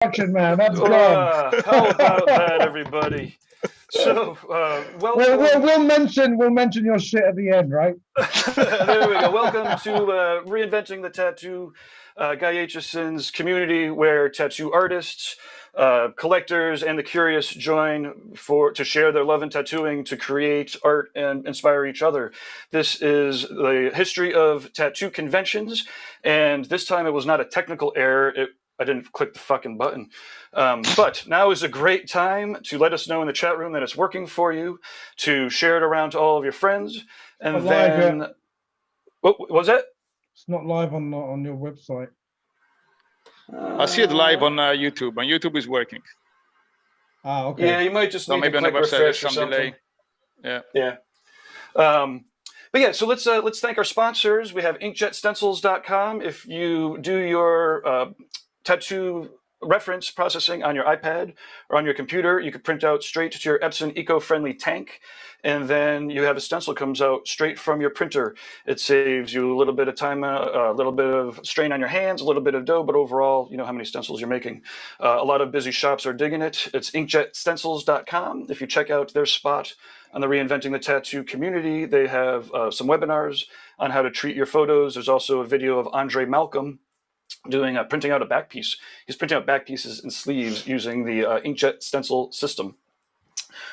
Action man, that's gone. How about that, everybody? So, welcome. We'll mention your shit at the end, right? There we go. Welcome to Reinventing the Tattoo, Guy Aitchison's community, where tattoo artists, collectors, and the curious join to share their love in tattooing, to create art and inspire each other. This is the history of tattoo conventions, and this time it was not a technical error. I didn't click the fucking button. But now is a great time to let us know in the chat room that it's working for you, to share it around to all of your friends. And then, what was that? It's not live on your website. I see it live on YouTube, and YouTube is working. Ah, okay. Yeah, you might just need maybe to on the click website there's refresh or some something. delay. Yeah. But yeah, so let's thank our sponsors. We have inkjetstencils.com. If you do your tattoo reference processing on your iPad or on your computer, you can print out straight to your Epson eco-friendly tank, and then you have a stencil comes out straight from your printer. It saves you a little bit of time, a little bit of strain on your hands, a little bit of dough, but overall, you know how many stencils you're making. A lot of busy shops are digging it. It's inkjetstencils.com. If you check out their spot on the Reinventing the Tattoo community, they have some webinars on how to treat your photos. There's also a video of Andre Malcolm doing printing out a back piece. He's printing out back pieces and sleeves using the inkjet stencil system.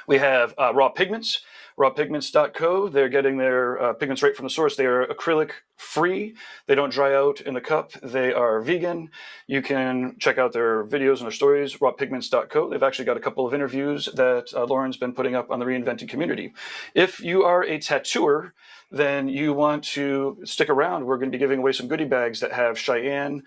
We have Raw Pigments, rawpigments.co. They're getting their pigments right from the source. They are acrylic free. They don't dry out in the cup. They are vegan. You can check out their videos and their stories, rawpigments.co. They've actually got a couple of interviews that Lauren's been putting up on the Reinventing community. If you are a tattooer, then you want to stick around. We're going to be giving away some goodie bags that have Cheyenne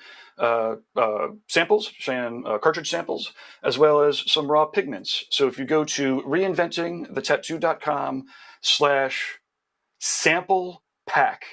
samples, Cheyenne cartridge samples, as well as some raw pigments. So if you go to reinventingthetattoo.com/sample pack,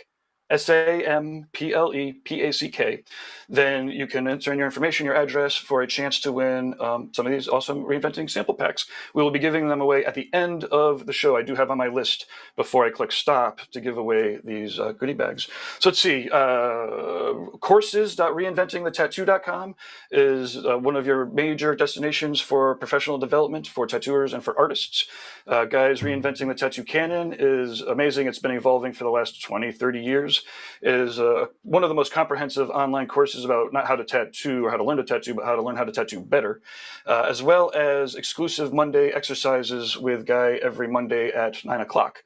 SAMPLEPACK, then you can enter in your information, your address, for a chance to win some of these awesome Reinventing sample packs. We will be giving them away at the end of the show. I do have on my list, before I click stop, to give away these goodie bags. So let's see. Courses.reinventingthetattoo.com is one of your major destinations for professional development for tattooers and for artists. Guys, Reinventing the Tattoo Canon is amazing. It's been evolving for the last 20, 30 years. It is one of the most comprehensive online courses about not how to tattoo or how to learn to tattoo, but how to learn how to tattoo better, as well as exclusive Monday exercises with Guy every Monday at 9 o'clock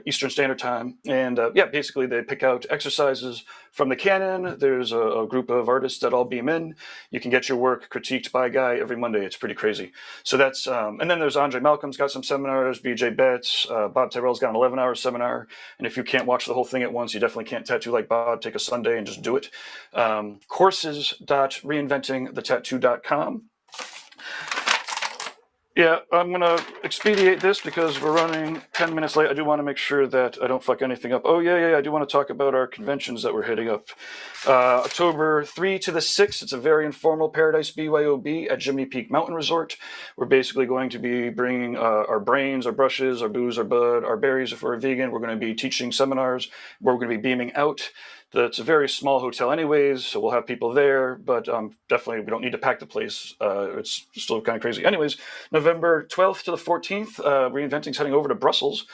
Eastern Standard Time. And basically they pick out exercises from the canon. There's a group of artists that all beam in. You can get your work critiqued by Guy every Monday. It's pretty crazy. So that's, and then there's Andre Malcolm's got some seminars, BJ Betts, Bob Tyrrell's got an 11-hour seminar. And if you can't watch the whole thing at once, you definitely can't tattoo like Bob. Take a Sunday and just do it. Courses.reinventingthetattoo.com. Yeah, I'm going to expedite this because we're running 10 minutes late. I do want to make sure that I don't fuck anything up. Oh, yeah. I do want to talk about our conventions that we're hitting up. October 3 to the 6th, it's a very informal Paradise BYOB at Jiminy Peak Mountain Resort. We're basically going to be bringing our brains, our brushes, our booze, our bud, our berries if we're vegan. We're going to be teaching seminars where we're going to be beaming out. It's a very small hotel anyways, so we'll have people there, but definitely we don't need to pack the place. It's still kind of crazy. Anyways, November 12th to the 14th, Reinventing's heading over to Brussels.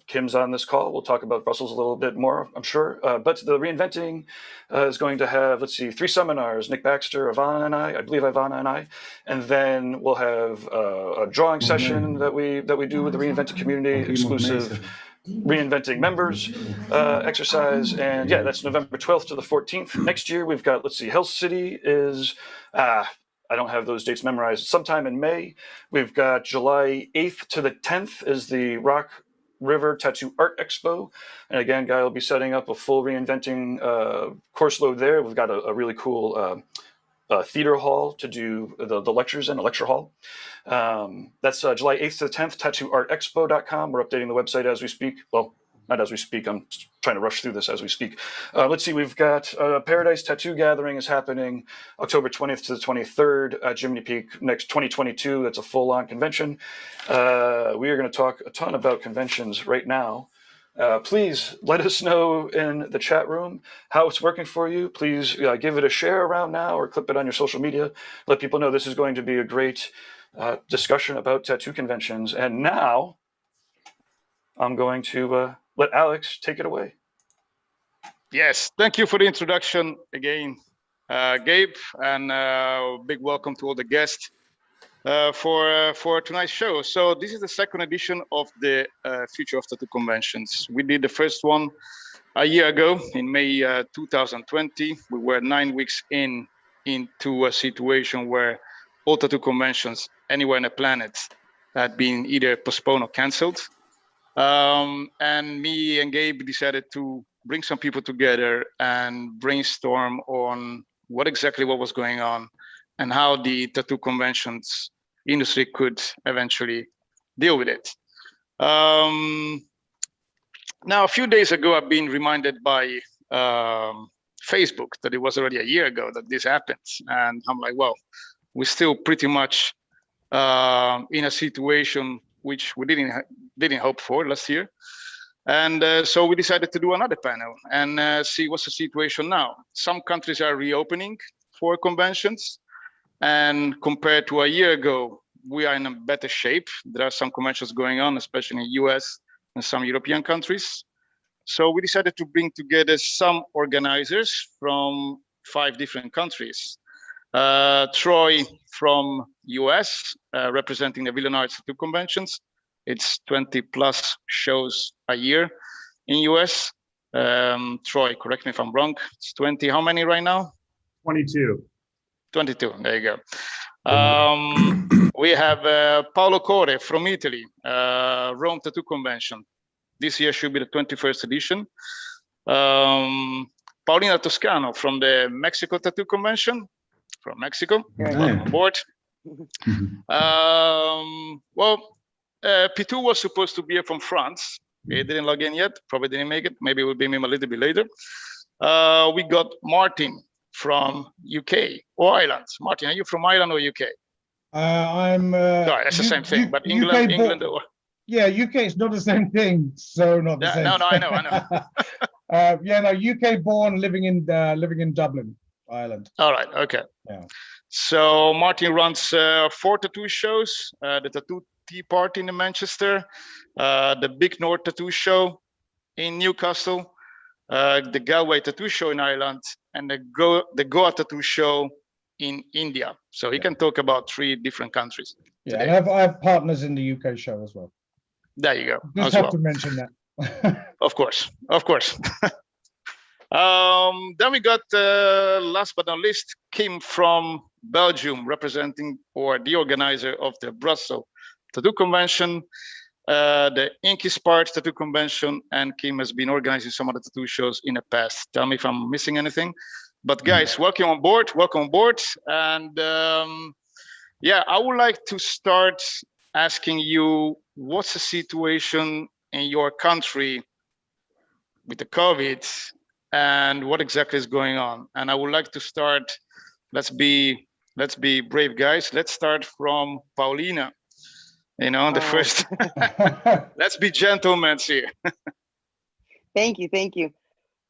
Kim's on this call. We'll talk about Brussels a little bit more, I'm sure. But the Reinventing is going to have, 3 seminars, Nick Baxter, Ivana and I believe Ivana and I, and then we'll have a drawing session that we do with the Reinventing community, exclusive Reinventing members exercise, and that's November 12th to the 14th. Next year we've got, Hell City is I don't have those dates memorized. Sometime in May. We've got July 8th to the 10th is the Rock River Tattoo Art Expo, and again, Guy will be setting up a full Reinventing course load there. We've got a really cool theater hall to do the lectures in, a lecture hall. That's July 8th to the 10th, tattooartexpo.com. We're updating the website as we speak. Well, not as we speak. I'm trying to rush through this as we speak. We've got Paradise Tattoo Gathering is happening October 20th to the 23rd at Jiminy Peak next 2022. That's a full-on convention. We are going to talk a ton about conventions right now. Please let us know in the chat room how it's working for you. Please give it a share around now or clip it on your social media. Let people know this is going to be a great discussion about tattoo conventions. And now I'm going to let Alex take it away. Yes, thank you for the introduction again, Gabe, and big welcome to all the guests for tonight's show. So this is the second edition of the Future of Tattoo Conventions. We did the first one a year ago in May 2020. We were 9 weeks into a situation where all tattoo conventions anywhere on the planet had been either postponed or canceled. And me and Gabe decided to bring some people together and brainstorm on what was going on and how the tattoo conventions industry could eventually deal with it. Now, a few days ago, I've been reminded by Facebook that it was already a year ago that this happened. And I'm like, well, we're still pretty much in a situation which we didn't hope for last year. And so we decided to do another panel and see what's the situation now. Some countries are reopening for conventions. And compared to a year ago, we are in a better shape. There are some conventions going on, especially in the US and some European countries. So we decided to bring together some organizers from 5 different countries. Troy from US, representing the Villeneuve Tattoo Conventions. It's 20 plus shows a year in US. Troy, correct me if I'm wrong. It's 20, how many right now? 22. 22, there you go. We have Paolo Core from Italy, Rome Tattoo Convention. This year should be the 21st edition. Paulina Toscano from the Mexico Tattoo Convention, from Mexico, on board. Pitou was supposed to be here from France. He didn't log in yet, probably didn't make it. Maybe we'll beam him a little bit later. We got Martin from UK or Ireland. Martin, are you from Ireland or UK? I'm. Sorry, that's the same thing, but England, England or... Yeah, UK is not the same thing. So not the same. No, I know. Yeah, no, UK born, living in Dublin, Ireland. All right, okay. Yeah. So Martin runs 4 tattoo shows: the Tattoo Tea Party in Manchester, the Big North Tattoo Show in Newcastle, the Galway Tattoo Show in Ireland, and the Goa Tattoo Show in India. So he can talk about 3 different countries. Yeah, today. and I have partners in the UK show as well. There you go. Just have to mention that. Of course. Then we got, last but not least, Kim from Belgium, representing or the organizer of the Brussels Tattoo Convention, the Inky Sparks Tattoo Convention, and Kim has been organizing some of the tattoo shows in the past. Tell me if I'm missing anything. But guys, welcome on board. And yeah, I would like to start asking you, what's the situation in your country with the COVID and what exactly is going on? And I would like to start, let's be brave, guys. Let's start from Paulina. The first, let's be gentlemen here. Thank you.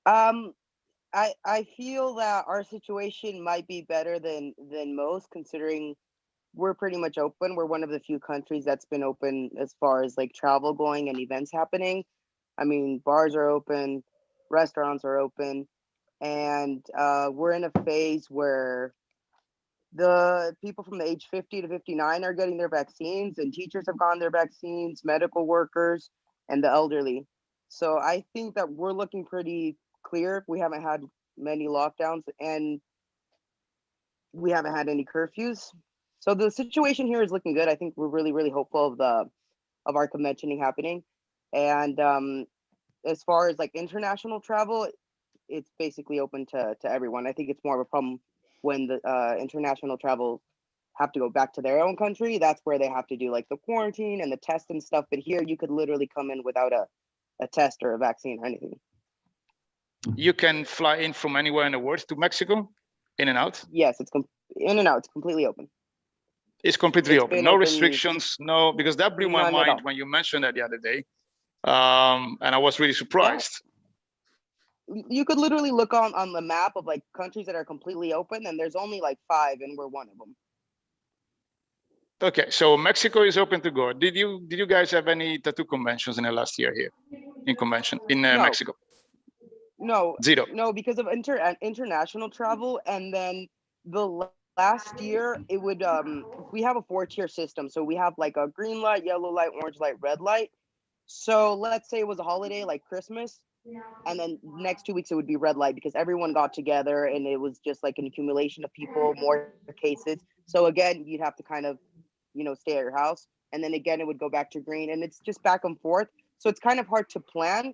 I feel that our situation might be better than most, considering we're pretty much open. We're one of the few countries that's been open as far as like travel going and events happening. I mean, bars are open, restaurants are open, and we're in a phase where the people from the age 50 to 59 are getting their vaccines, and teachers have gotten their vaccines, medical workers, and the elderly. So I think that we're looking pretty clear. We haven't had many lockdowns and we haven't had any curfews. So the situation here is looking good. I think we're really, really hopeful of our conventioning happening. And as far as like international travel, it's basically open to everyone. I think it's more of a problem when the international travel have to go back to their own country. That's where they have to do like the quarantine and the test and stuff. But here you could literally come in without a test or a vaccine or anything. You can fly in from anywhere in the world to Mexico, in and out? Yes, it's in and out. It's completely open. It's completely open. No open, restrictions, no, because that blew my none at mind all. when you mentioned that the other day. And I was really surprised. You could literally look on the map of like countries that are completely open, and there's only like 5, and we're one of them. Okay, so Mexico is open to go. Did you guys have any tattoo conventions in the last year here in No. Mexico? No, Zero. no, because of international travel, and then the last year it would we have a 4-tier system, so we have like a green light, yellow light, orange light, red light. So let's say it was a holiday like Christmas, and then next 2 weeks it would be red light because everyone got together and it was just like an accumulation of people, more cases. So again, you'd have to kind of, stay at your house, and then again it would go back to green, and it's just back and forth. So it's kind of hard to plan,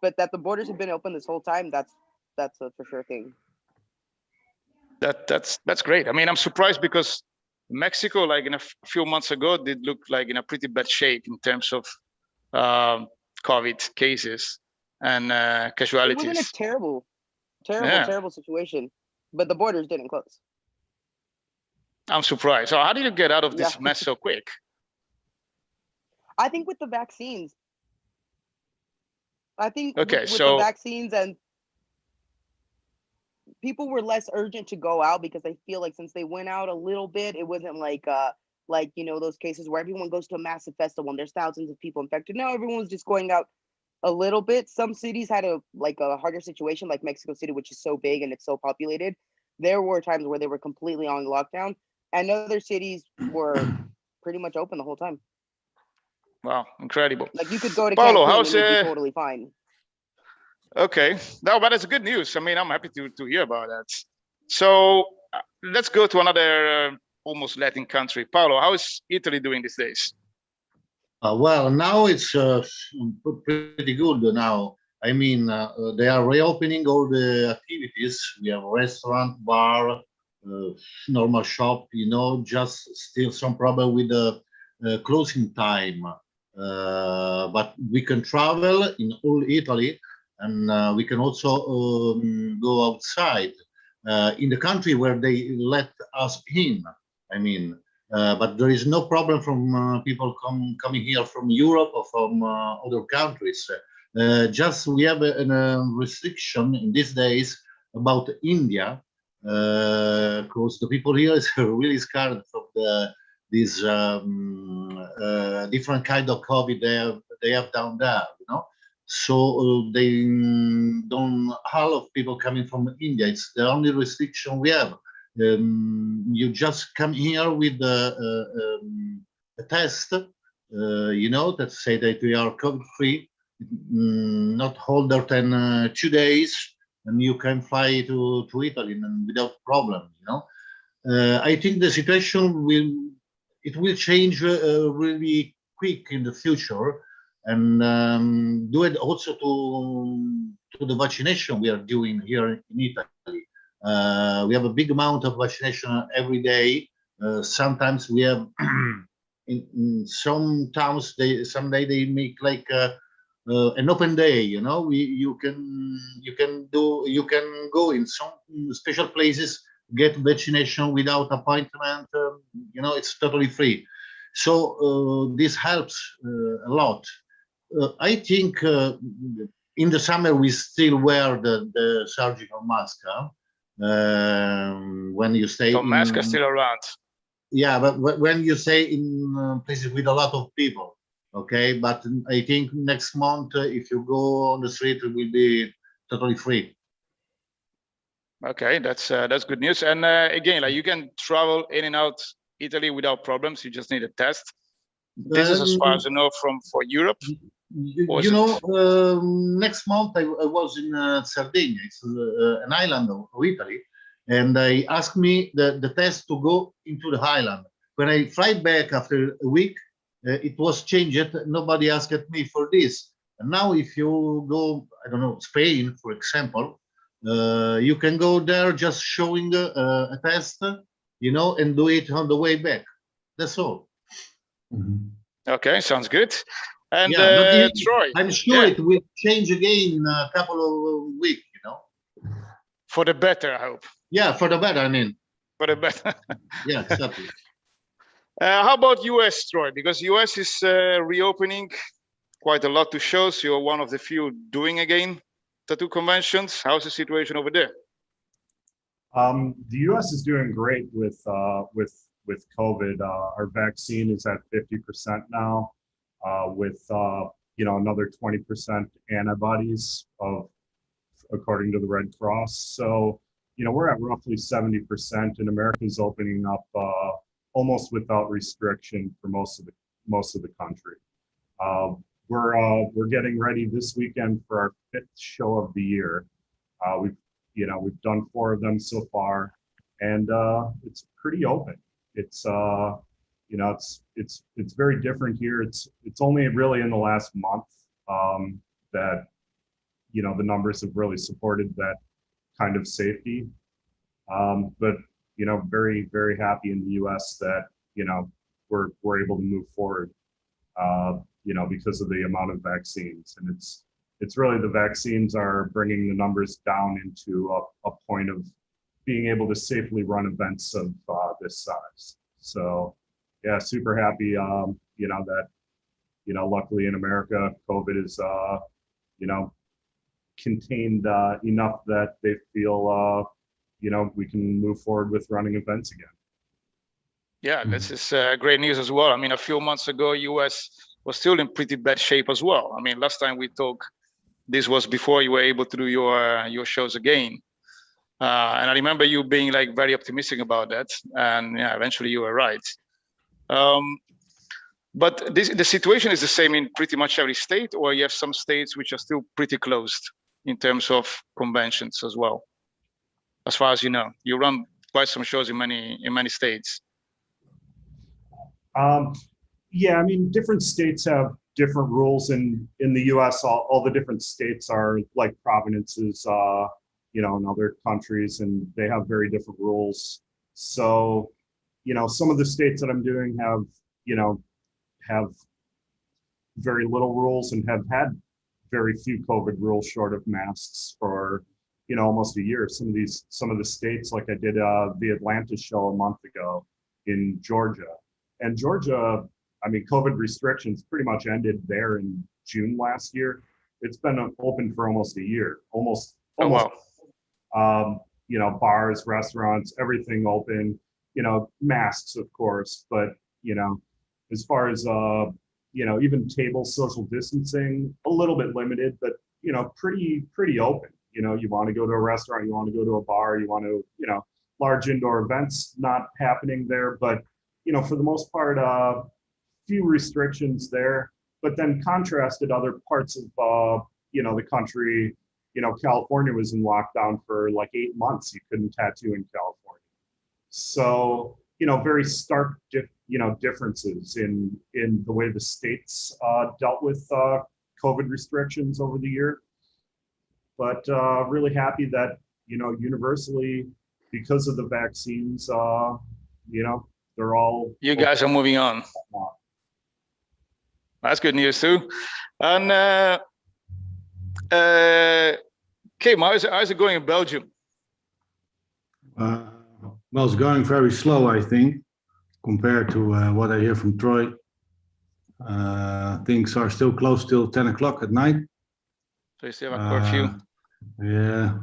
but that the borders have been open this whole time, that's a for sure thing. That's great. I mean, I'm surprised because Mexico, like in a few months ago, did look like in a pretty bad shape in terms of COVID cases and casualties. It was in a terrible situation, but the borders didn't close. I'm surprised. So how did you get out of this mess so quick? I think with the vaccines. I think with so the vaccines, and people were less urgent to go out because I feel like since they went out a little bit, it wasn't like those cases where everyone goes to a massive festival and there's thousands of people infected. No, everyone was just going out a little bit. Some cities had a harder situation, like Mexico City, which is so big and it's so populated. There were times where they were completely on lockdown, and other cities were pretty much open the whole time. Wow, incredible. Like you could go to Paolo, Cancun how's and you'd be totally fine. Okay, no, but it's good news. I mean, I'm happy to hear about that. So let's go to another almost Latin country. Paolo, how is Italy doing these days? Well, now it's pretty good now. I mean, they are reopening all the activities. We have restaurant, bar, normal shop, just still some problem with the closing time. But we can travel in all Italy, and we can also go outside in the country where they let us in. I mean, but there is no problem from people coming here from Europe or from other countries. Just we have a restriction in these days about India, because the people here is really scared of these different kind of COVID they have down there, So they don't half people coming from India. It's the only restriction we have. You just come here with a test, that say that we are COVID-free, not older than 2 days, and you can fly to Italy and without problem. I think the situation will change really quick in the future, and do it also to the vaccination we are doing here in Italy. We have a big amount of vaccination every day. Sometimes we have in some towns someday they make like an open day. You can go in some special places, get vaccination without appointment. It's totally free. So this helps a lot. I think in the summer we still wear the surgical mask. When you stay, so masks are still around. Yeah, but when you stay in places with a lot of people, okay. But I think next month, if you go on the street, it will be totally free. Okay, that's good news. And again, like you can travel in and out Italy without problems. You just need a test. This is as far as I know for Europe. Next month I was in Sardinia. It's an island of Italy, and they asked me the test to go into the island. When I fly back after a week, it was changed. Nobody asked me for this. And now if you go, I don't know, Spain, for example, you can go there just showing a test, and do it on the way back. That's all. Mm-hmm. Okay, sounds good. And Troy, I'm sure it will change again in a couple of weeks, For the better, I hope. Yeah, for the better, I mean. For the better. Yeah, exactly. How about US, Troy? Because US is reopening quite a lot to show. So you're one of the few doing again tattoo conventions. How's the situation over there? The U.S. is doing great with COVID. Our vaccine is at 50% now, with another 20% antibodies according to the Red Cross. So we're at roughly 70%, and America's opening up almost without restriction for most of the country. We're getting ready this weekend for our 5th show of the year. We've done 4 of them so far, and it's pretty open. It's it's very different here. It's only really in the last month that the numbers have really supported that kind of safety. But very, very happy in the U.S. that we're able to move forward. Because of the amount of vaccines, and it's really the vaccines are bringing the numbers down into a point of being able to safely run events of this size. So yeah, super happy that luckily in America COVID is contained enough that they feel we can move forward with running events again. Yeah, this is great news as well. I mean, a few months ago, US was still in pretty bad shape as well. I mean, last time we talked, this was before you were able to do your shows again. And I remember you being like very optimistic about that. And yeah, eventually you were right. But the situation is the same in pretty much every state, or you have some states which are still pretty closed in terms of conventions as well. As far as you know, you run quite some shows in many states. Yeah, I mean, different states have different rules. In the U.S., all the different states are like provinces, in other countries, and they have very different rules. So, some of the states that I'm doing have very little rules and have had very few COVID rules short of masks for almost a year. Some of the states, like I did the Atlanta show a month ago in Georgia, and Georgia, I mean, COVID restrictions pretty much ended there in June last year. It's been open for almost a year, almost. Oh, wow. Bars, restaurants, everything open, masks, of course, but, as far as, even table social distancing, a little bit limited, but, pretty open. You want to go to a restaurant, you want to go to a bar, you want to, large indoor events not happening there, but, for the most part, few restrictions there, but then contrasted other parts of, the country. California was in lockdown for like 8 months. You couldn't tattoo in California. So, very stark, differences in the way the states dealt with COVID restrictions over the year. But really happy that, universally, because of the vaccines, they're all. You guys are moving on. That's good news too. And Kim, how's it going in Belgium? Well, it's going very slow, I think, compared to what I hear from Troy. Things are still closed till 10 o'clock at night. So you still have a curfew? Yeah.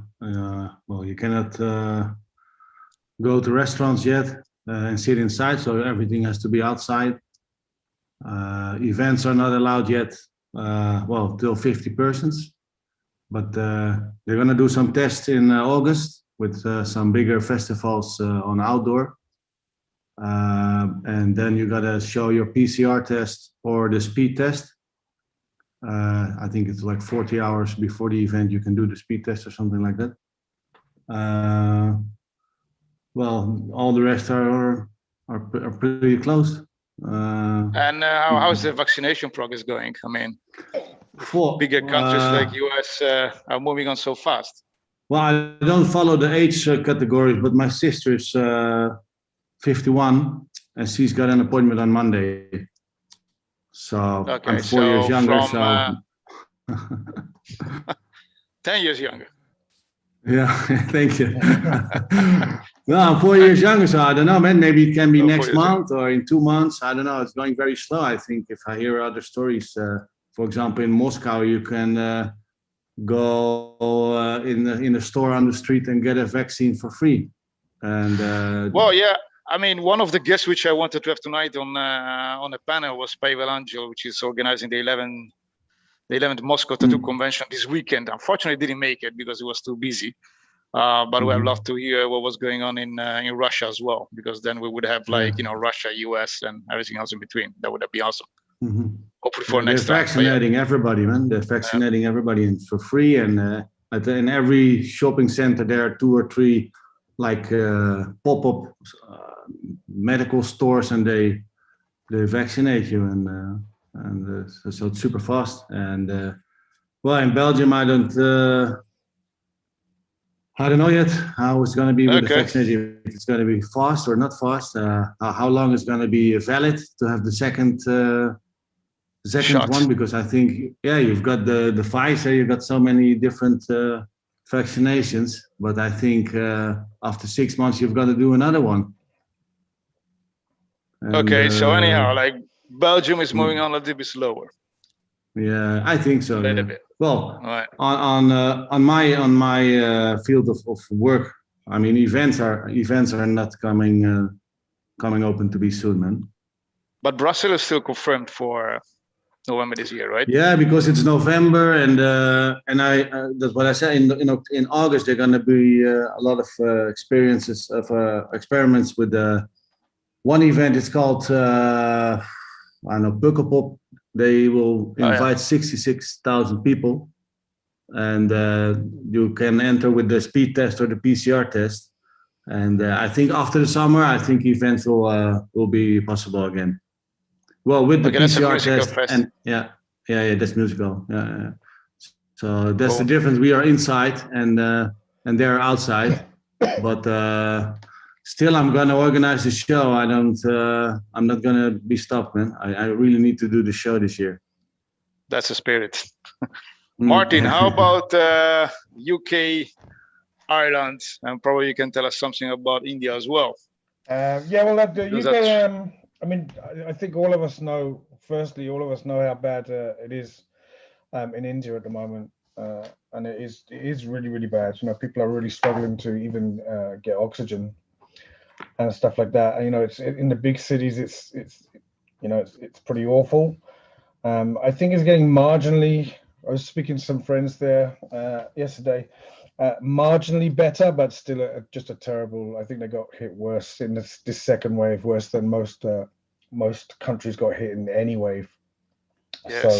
Well, you cannot go to restaurants yet and sit inside, so everything has to be outside. Events are not allowed yet, till 50 persons. But they're going to do some tests in August with some bigger festivals on outdoor. And then you got to show your PCR test or the speed test. I think it's like 40 hours before the event you can do the speed test or something like that. Well, all the rest are pretty close. And how's the vaccination progress going? I mean, bigger countries like US are moving on so fast. Well, I don't follow the age categories, but my sister is 51 and she's got an appointment on Monday. So okay, I'm 4 years younger. From, 10 years younger. Yeah, thank you. No, I'm 4 years younger, so I don't know, man. Maybe it can be next month or in 2 months. I don't know. It's going very slow, I think, if I hear other stories for example, in Moscow, you can go in a store on the street and get a vaccine for free. And well, yeah. I mean, one of the guests which I wanted to have tonight on a panel was Pavel Angel, which is organizing the 11th Moscow Tattoo Convention this weekend. Unfortunately, didn't make it because he was too busy. But we would love to hear what was going on in Russia as well, because then we would have like, you know, Russia, US, and everything else in between. That would be awesome. Hopefully for next time. They're vaccinating everybody, man. They're vaccinating everybody for free. And in every shopping center, there are 2 or 3 like pop-up medical stores, and they vaccinate you, and so it's super fast. And well, in Belgium, I don't know yet how it's going to be with the vaccination. If it's going to be fast or not fast. How long it's going to be valid to have the second one? Because I think you've got the Pfizer, you've got so many different vaccinations, but I think after 6 months you've got to do another one. And, so anyhow, like Belgium is moving on a little bit slower. Yeah, I think so. A little bit. Well, on my field of work, I mean, events are not coming open to be soon, man. But Brussels is still confirmed for November this year, right? Yeah, because it's November, and that's what I said. In August, there are going to be a lot of experiments with one event. It's called I don't know, Pukkelpop. They will invite 66,000 people, and you can enter with the speed test or the PCR test. And I think after the summer, I think events will be possible again. Well, with the PCR test, and that's musical. Yeah. So that's the difference. We are inside, and they're outside. But still, I'm gonna organize the show. I'm not gonna be stopped, man. I really need to do the show this year. That's the spirit. Martin, how about UK, Ireland, and probably you can tell us something about India as well. The UK. I mean, I think all of us know. Firstly, all of us know how bad it is in India at the moment, and it is really, really bad. You know, people are really struggling to even get oxygen and stuff like that. And, you know, it's in the big cities. It's pretty awful. I think it's getting marginally. I was speaking to some friends there yesterday. Marginally better, but still just a terrible. I think they got hit worse in this second wave, worse than most countries got hit in any wave. Yes. So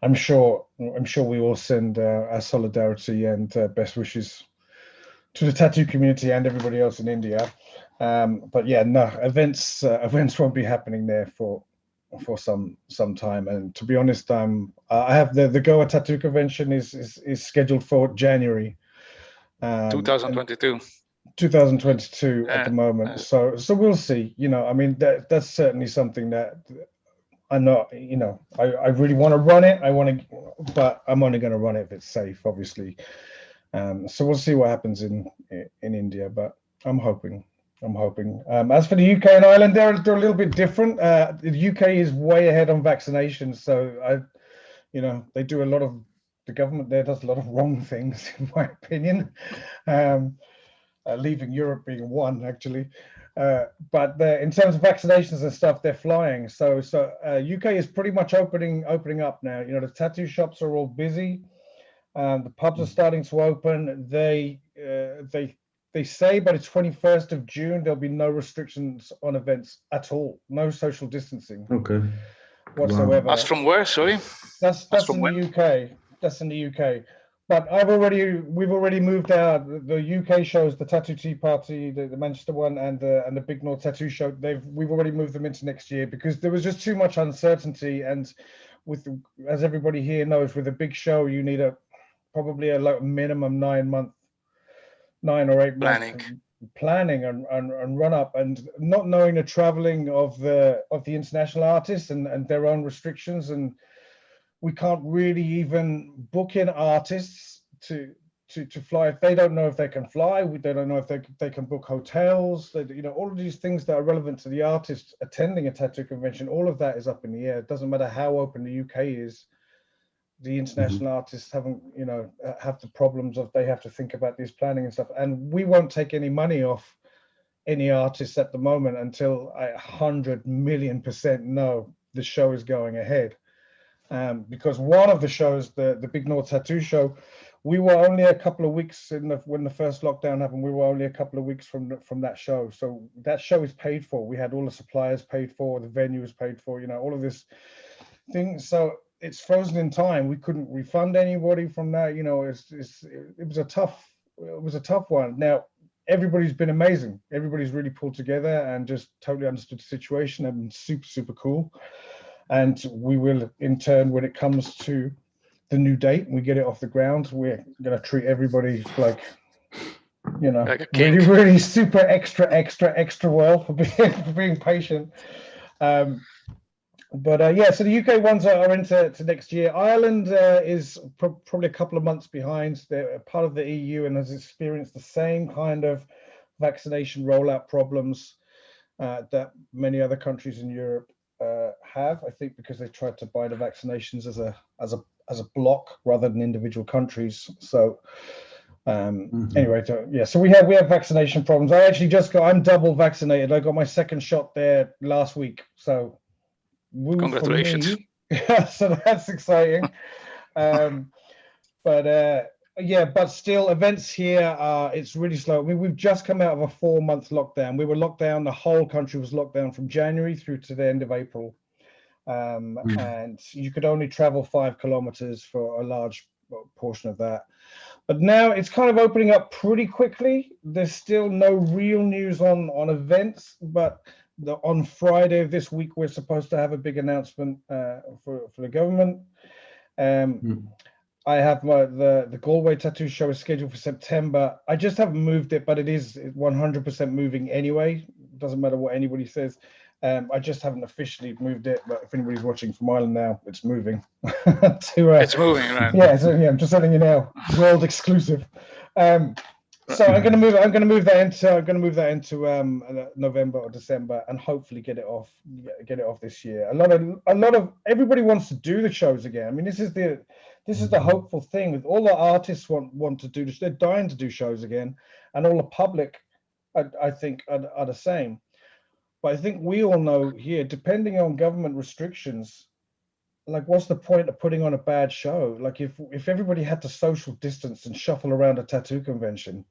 I'm sure we will send our solidarity and best wishes to the tattoo community and everybody else in India. But yeah, no, events won't be happening there for some time. And to be honest, I have the Goa Tattoo Convention is scheduled for January. 2022 at the moment. So we'll see. You know, I mean, that's certainly something that I'm not. You know, I really want to run it. But I'm only going to run it if it's safe, obviously. So we'll see what happens in India. But I'm hoping. As for the UK and Ireland, they're a little bit different. The UK is way ahead on vaccinations. So they do a lot of. The government there does a lot of wrong things, in my opinion, leaving Europe being one, actually. But in terms of vaccinations and stuff, they're flying. So UK is pretty much opening up now. You know, the tattoo shops are all busy. The pubs are starting to open. They say by the 21st of June, there'll be no restrictions on events at all. No social distancing. Okay. Whatsoever. That's from where? Sorry. That's in the UK. That's in the UK, but we've already moved the UK shows, the Tattoo Tea Party, the Manchester one, and the Big North Tattoo Show. We've already moved them into next year because there was just too much uncertainty. And as everybody here knows, with a big show, you need probably a minimum 9 or 8 months planning and run up, and not knowing the traveling of the international artists and their own restrictions. And we can't really even book in artists to fly if they don't know if they can fly. They don't know if they can book hotels. All of these things that are relevant to the artist attending a tattoo convention. All of that is up in the air. It doesn't matter how open the UK is. the international artists haven't, you know, have the problems of they have to think about these planning and stuff. And we won't take any money off any artists at the moment until 100 million% know the show is going ahead. Because one of the shows, the Big North Tattoo Show, we were only a couple of weeks when the first lockdown happened. We were only a couple of weeks from that show. So that show is paid for. We had all the suppliers paid for, the venue was paid for, you know, all of this thing. So it's frozen in time. We couldn't refund anybody from that. You know, it was a tough one. Now everybody's been amazing. Everybody's really pulled together and just totally understood the situation and been super, super cool. And we will, in turn, when it comes to the new date, we get it off the ground, we're going to treat everybody like, you know, like really, really super extra well for being patient. But yeah, so the UK ones are into next year. Ireland is probably a couple of months behind. They're part of the EU and has experienced the same kind of vaccination rollout problems that many other countries in Europe have. I think because they tried to buy the vaccinations as a block rather than individual countries. So anyway, yeah, so we have vaccination problems. I actually I'm double vaccinated. I got my second shot there last week. So congratulations. Yeah, so that's exciting. But yeah, but still events here it's really slow. I mean, we've just come out of a 4-month lockdown. We were locked down, the whole country was locked down from January through to the end of April. And you could only travel 5 kilometers for a large portion of that. But now it's kind of opening up pretty quickly. There's still no real news on events, but on Friday of this week, we're supposed to have a big announcement for the government. I have the Galway tattoo show is scheduled for September. I just haven't moved it, but it is 100% moving anyway. Doesn't matter what anybody says. I just haven't officially moved it, but if anybody's watching from Ireland now, it's moving. It's moving, right? Yeah, so yeah, I'm just telling you now, world exclusive. So I'm going to move that into November or December, and hopefully get it off this year. A lot of everybody wants to do the shows again. I mean, this is the hopeful thing with all the artists want to do this. They're dying to do shows again, and all the public, I think, are the same. But I think we all know here, depending on government restrictions, like what's the point of putting on a bad show? Like if everybody had to social distance and shuffle around a tattoo convention,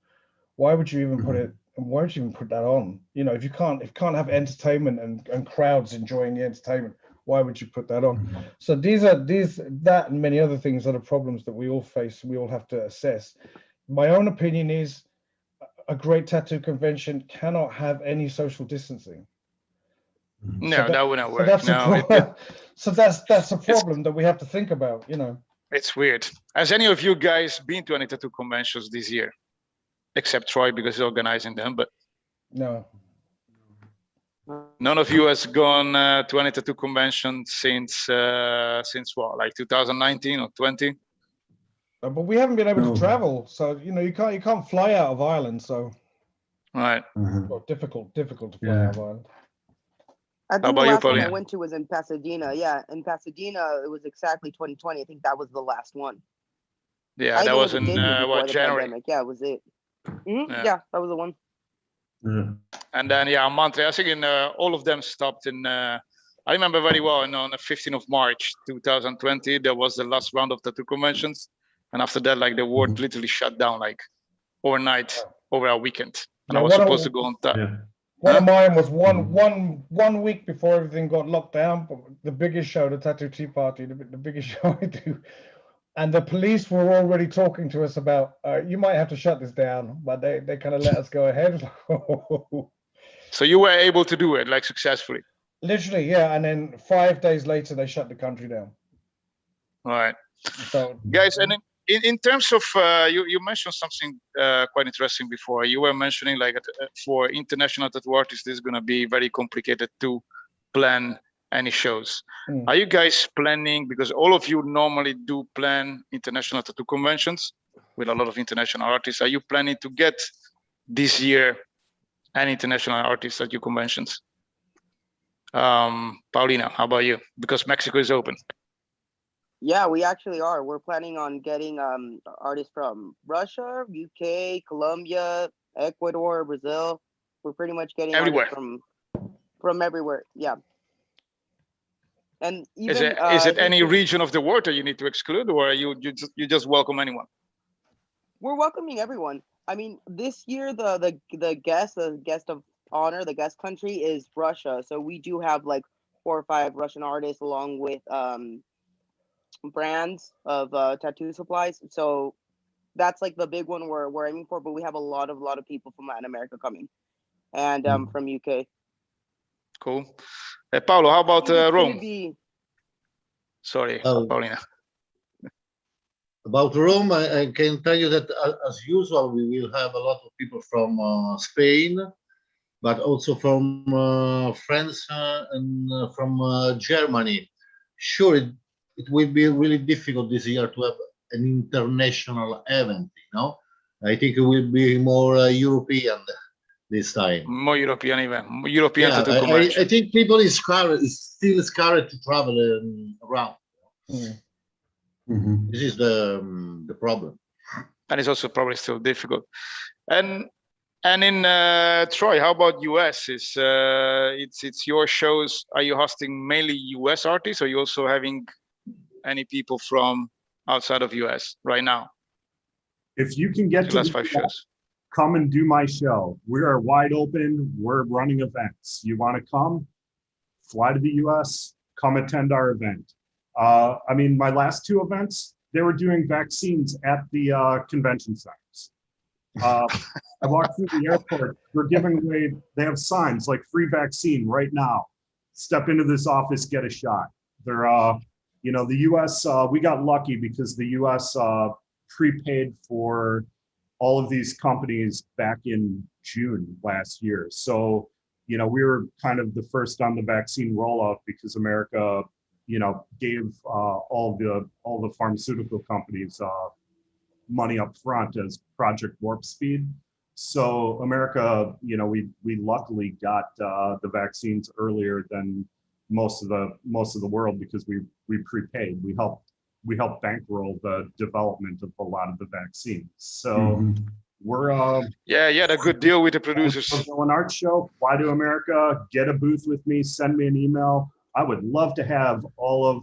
why would you even put it? Why would you even put that on? You know, if you can't have entertainment and crowds enjoying the entertainment, why would you put that on? So that and many other things are the problems that we all face. We all have to assess. My own opinion is a great tattoo convention cannot have any social distancing. No, that wouldn't work. So that's a problem that we have to think about, you know. It's weird. Has any of you guys been to any tattoo conventions this year? Except Troy, because he's organizing them, but no. None of you has gone to any tattoo convention since what, like 2019 or 20? But we haven't been able to travel, so you know you can't fly out of Ireland, so right. Well, difficult to fly out of Ireland. I think the last one I went to was in Pasadena. Yeah, in Pasadena, it was exactly 2020. I think that was the last one. Yeah, that was in what, January? Pandemic. Yeah, it was it. Yeah, that was the one. And then Montreal. I think in all of them stopped in. I remember very well. On the 15th of March, 2020, there was the last round of tattoo conventions, and after that, like the world literally shut down, like overnight over a weekend. And I was supposed to go on time. One of mine was one week before everything got locked down. But the biggest show, the Tattoo Tea Party, the biggest show I do, and the police were already talking to us about you might have to shut this down, but they kind of let us go ahead. So you were able to do it like successfully? Literally, yeah. And then 5 days later, they shut the country down. All right. So, guys, and in terms of you mentioned something quite interesting before. You were mentioning like for international tattoo artists, this is going to be very complicated to plan any shows. Are you guys planning, because all of you normally do plan international tattoo conventions with a lot of international artists, are you planning to get this year an international artist at your conventions? Paulina, how about you? Because Mexico is open. Yeah, we actually are. We're planning on getting artists from Russia, UK, Colombia, Ecuador, Brazil. We're pretty much getting Everywhere. artists from everywhere. Yeah. And even Is it I think any region of the world that you need to exclude, or you just welcome anyone? we're welcoming everyone. I mean, this year the guest of honor, the guest country is Russia. So we do have like 4 or 5 Russian artists along with brands of tattoo supplies. So that's like the big one we're aiming for. But we have a lot of people from Latin America coming, and from UK. Cool. Paolo, how about Rome? Sorry, Oh. Paulina. About Rome, I can tell you that as usual, we will have a lot of people from Spain, but also from France and from Germany. Sure, it will be really difficult this year to have an international event, you know. I think it will be more European this time. More European event, European Yeah, tattoo convention. I think people is still scared to travel around. This is the problem. And it's also probably still difficult. And in Troy, how about US? It's your shows. Are you hosting mainly US artists, or are you also having any people from outside of US right now? If you can get The to last the 5 shows. come and do my show. We are wide open. We're running events. You want to come, fly to the US, come attend our event. I mean, my last 2 events, they were doing vaccines at the convention centers. I walked through the airport. They're giving away, they have signs like free vaccine right now. Step into this office, get a shot. They're, you know, the US, we got lucky because the US prepaid for all of these companies back in June last year. So, you know, we were kind of the first on the vaccine rollout because America, you know, gave all the pharmaceutical companies money up front as Project Warp Speed. So America, you know, we luckily got the vaccines earlier than most of the world because we prepaid. We helped bankroll the development of a lot of the vaccines. So we're yeah, a good deal with the producers. An art show, fly to America, get a booth with me, send me an email. I would love to have all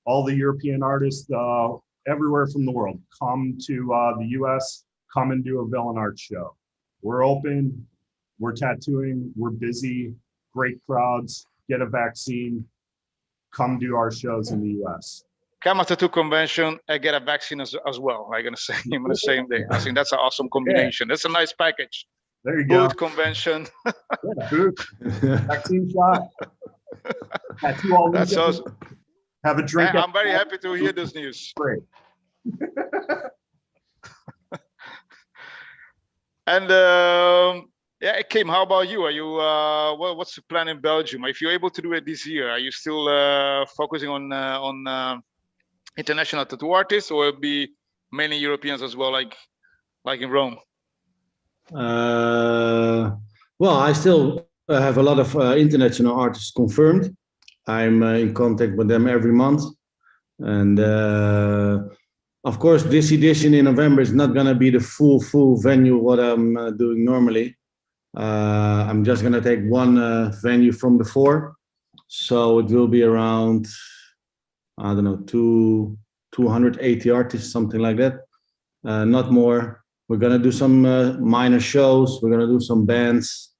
the European artists everywhere from the world come to the US, come and do a villain art show. We're open, we're tattooing, we're busy, great crowds, get a vaccine, come do our shows in the US. Come at tattoo convention and get a vaccine as well. I'm gonna say on the same day. I think that's an awesome combination. That's a nice package. There you go. Booth convention. Yeah, booth, vaccine shot. Tattoo all That's awesome. Have a drink. I'm very happy to hear this news. Great. And yeah, Kim, how about you? Are you what's the plan in Belgium? If you're able to do it this year, are you still focusing on international tattoo artists, or it'll be mainly Europeans as well, like in Rome? Well, I still have a lot of international artists confirmed. I'm in contact with them every month. And of course, this edition in November is not going to be the full venue what I'm doing normally. I'm just going to take one venue from the 4. So it will be around, I don't know, 280 artists, something like that. Not more. We're going to do some minor shows. We're going to do some bands.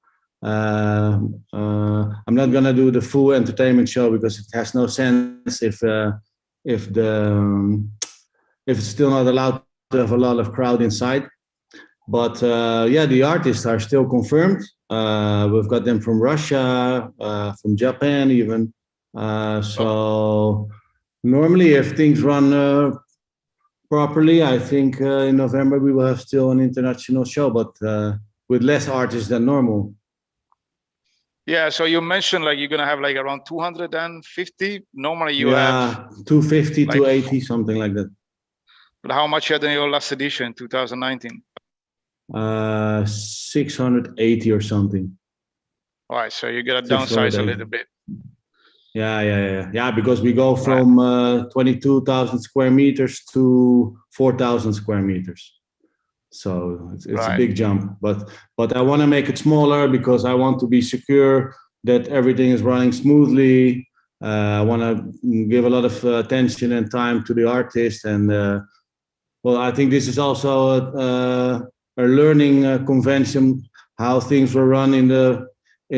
I'm not going to do the full entertainment show because it has no sense if it's still not allowed to have a lot of crowd inside. But yeah, the artists are still confirmed. We've got them from Russia, from Japan even. So normally if things run properly, I think in November we will have still an international show, but with less artists than normal. Yeah, so you mentioned like you're gonna have like around 250. Normally you have 250, like 280, something like that. But how much you had in your last edition, 2019? 680 or something. All right, so you gotta downsize a little bit. Yeah. Because we go from 22,000 square meters to 4,000 square meters. So it's a big jump, but I want to make it smaller because I want to be secure that everything is running smoothly. I want to give a lot of attention and time to the artist, and well, I think this is also a learning convention how things will run in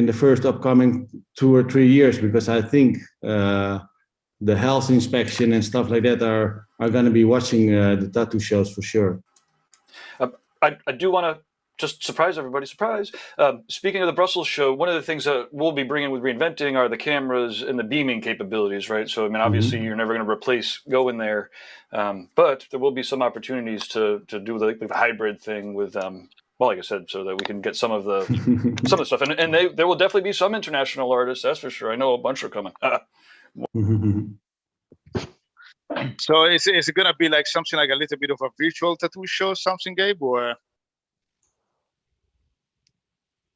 the first upcoming 2 or 3 years, because I think the health inspection and stuff like that are going to be watching the tattoo shows for sure. I do want to just surprise everybody. Surprise! Speaking of the Brussels show, one of the things that we'll be bringing with Reinventing are the cameras and the beaming capabilities, right? So, I mean, obviously, you're never going to replace going there, but there will be some opportunities to do the hybrid thing with, well, like I said, so that we can get some of the stuff, and there will definitely be some international artists, that's for sure. I know a bunch are coming. So is it gonna be like something like a little bit of a virtual tattoo show, something, Gabe, or?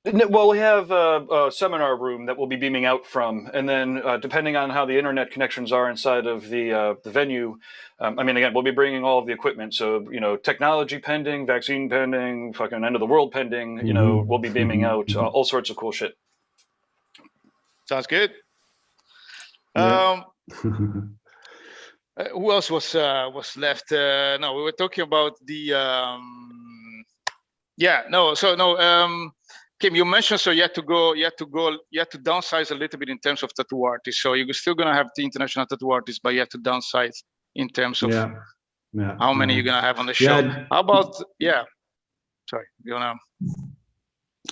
Well, we have a seminar room that we'll be beaming out from, and then depending on how the internet connections are inside of the venue, I mean, again, we'll be bringing all of the equipment. So, you know, technology pending, vaccine pending, fucking end of the world pending. You know, we'll be beaming out all sorts of cool shit. Sounds good. Yeah. Who else was left? No, we were talking about the. Kim, you mentioned so you had to downsize a little bit in terms of tattoo artists. So you're still gonna have the international tattoo artists, but you have to downsize in terms of how many you're gonna have on the show. Yeah. How about Sorry, you wanna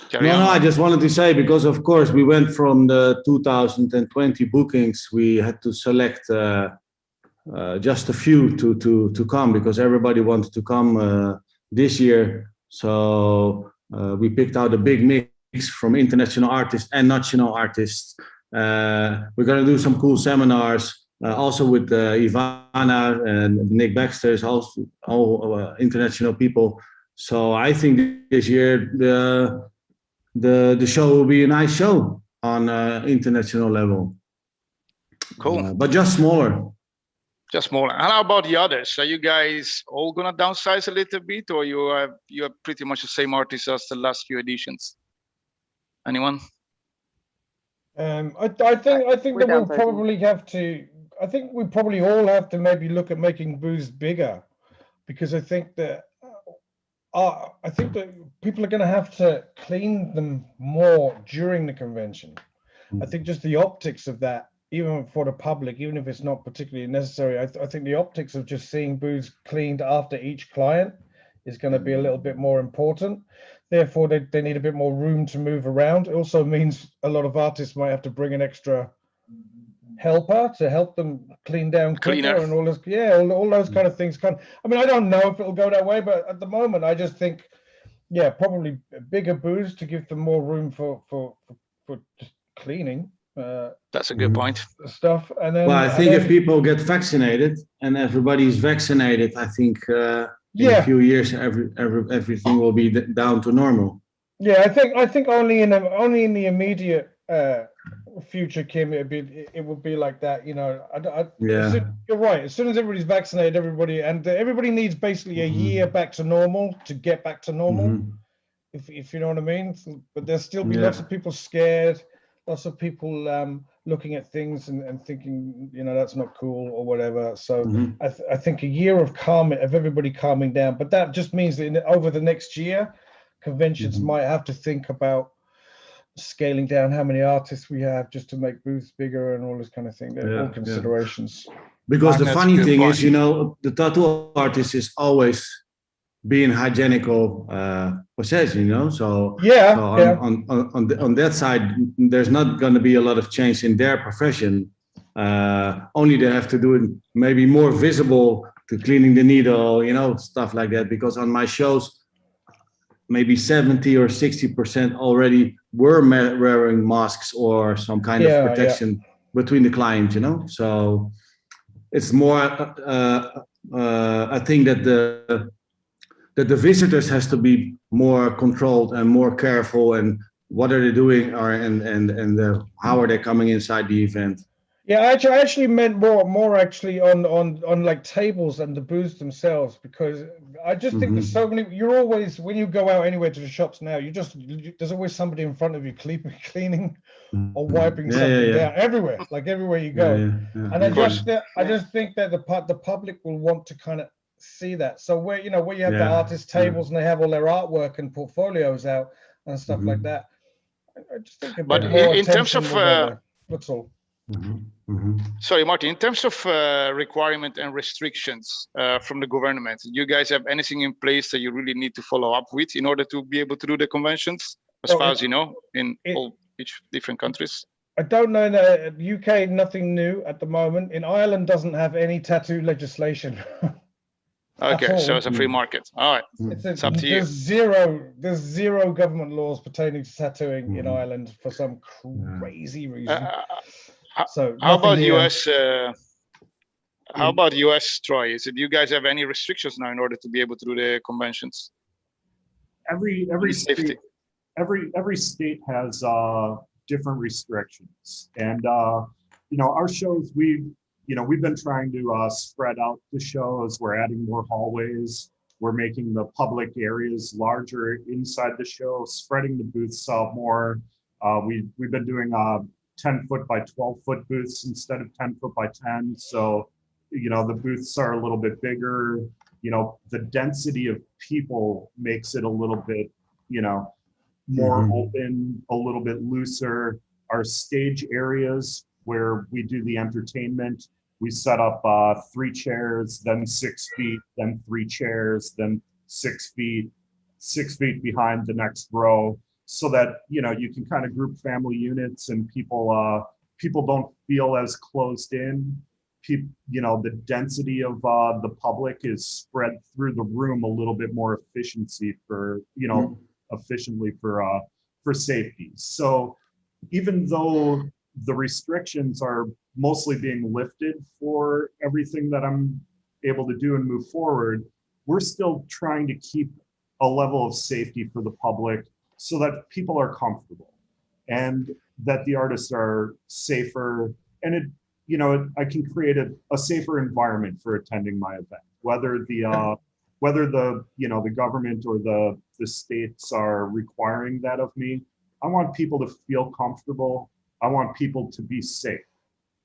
carry No, on? I just wanted to say, because of course we went from the 2020 bookings, we had to select just a few to come, because everybody wanted to come this year. So we picked out a big mix from international artists and national artists. We're going to do some cool seminars, also with Ivana and Nick Baxter, is also all international people. So I think this year the show will be a nice show on international level. Cool. But just smaller. Just smaller. And how about the others? Are you guys all gonna downsize a little bit, or you are pretty much the same artists as the last few editions? Anyone? I think that we'll probably have to. I think we probably all have to maybe look at making booths bigger, because I think that people are going to have to clean them more during the convention. I think just the optics of that, even for the public, even if it's not particularly necessary, I think the optics of just seeing booths cleaned after each client is going to be a little bit more important. Therefore, they need a bit more room to move around. It also means a lot of artists might have to bring an extra helper to help them clean down quicker and all this. Yeah, all those kind of things. I mean, I don't know if it'll go that way, but at the moment, I just think, yeah, probably bigger booths to give them more room for just cleaning. That's a good point. Stuff, and then. Well, I think if people get vaccinated and everybody's vaccinated, I think in a few years everything will be down to normal. Yeah, I think only in the immediate future, Kim, it would be like that. You know, you're right. As soon as everybody's vaccinated, everybody needs basically a year back to normal to get back to normal. If you know what I mean. But there'll still be lots of people scared. Lots of people looking at things and thinking, you know, that's not cool or whatever. So I think a year of everybody calming down, but that just means that over the next year, conventions might have to think about scaling down how many artists we have just to make booths bigger and all this kind of thing. They're all considerations. Because the funny thing is, you know, the tattoo artist is always being hygienical possession, you know. So on that side, there's not going to be a lot of change in their profession. Only they have to do it maybe more visible to cleaning the needle, you know, stuff like that. Because on my shows, maybe 70 or 60% already were wearing masks or some kind of protection between the clients, you know. So it's more I think that the visitors has to be more controlled and more careful, and what are they doing, and how are they coming inside the event. Yeah, I actually meant more actually on like tables and the booths themselves, because I just think there's so many. You're always, when you go out anywhere to the shops now, there's always somebody in front of you cleaning or wiping something down everywhere, like everywhere you go. And I just think that the public will want to kind of see that. So where you have the artist tables and they have all their artwork and portfolios out and stuff like that. I just think a bit more in terms attention of will go there. That's all. Sorry, Martin, in terms of requirement and restrictions from the government, you guys have anything in place that you really need to follow up with in order to be able to do the conventions, as far as you know, in each different countries? I don't know. The UK, nothing new at the moment. In Ireland, doesn't have any tattoo legislation. Okay, so it's a free market. All right, it's up to you. There's zero government laws pertaining to tattooing in Ireland for some crazy reason. So how about US? How about US, Troy? Do you guys have any restrictions now in order to be able to do the conventions? Every state has different restrictions, and our shows, we've been trying to spread out the shows. We're adding more hallways. We're making the public areas larger inside the show, spreading the booths out more. We've been doing 10-foot by 12-foot booths instead of 10-foot by 10. So, the booths are a little bit bigger. The density of people makes it a little bit, more open, a little bit looser. Our stage areas where we do the entertainment, we set up 3 chairs, then 6 feet, then 3 chairs, then 6 feet, 6 feet behind the next row, so that you can kind of group family units and people don't feel as closed in. The density of the public is spread through the room a little bit more efficiently for safety. So even though the restrictions are mostly being lifted for everything that I'm able to do and move forward, we're still trying to keep a level of safety for the public so that people are comfortable and that the artists are safer. And I can create a safer environment for attending my event, whether the government or the states are requiring that of me. I want people to feel comfortable. I want people to be safe.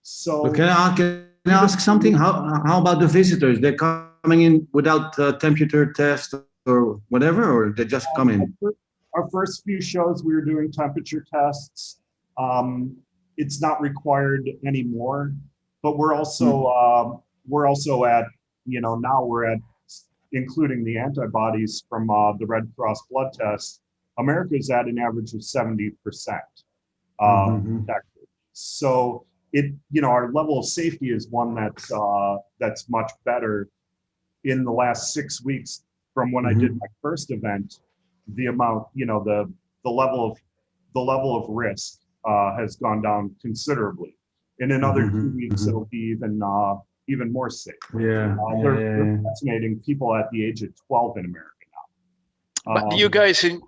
So but can I ask something? How about the visitors? They're coming in without temperature test or whatever, or they just come in? Our first few shows, we were doing temperature tests. It's not required anymore, but we're also at, now we're at, including the antibodies from the Red Cross blood test, America's at an average of 70% protected. So our level of safety is one that's much better. In the last 6 weeks from when I did my first event, the amount, the level of risk has gone down considerably. In another 2 weeks, it'll be even more safe. They're vaccinating people at the age of 12 in America now. But do you guys in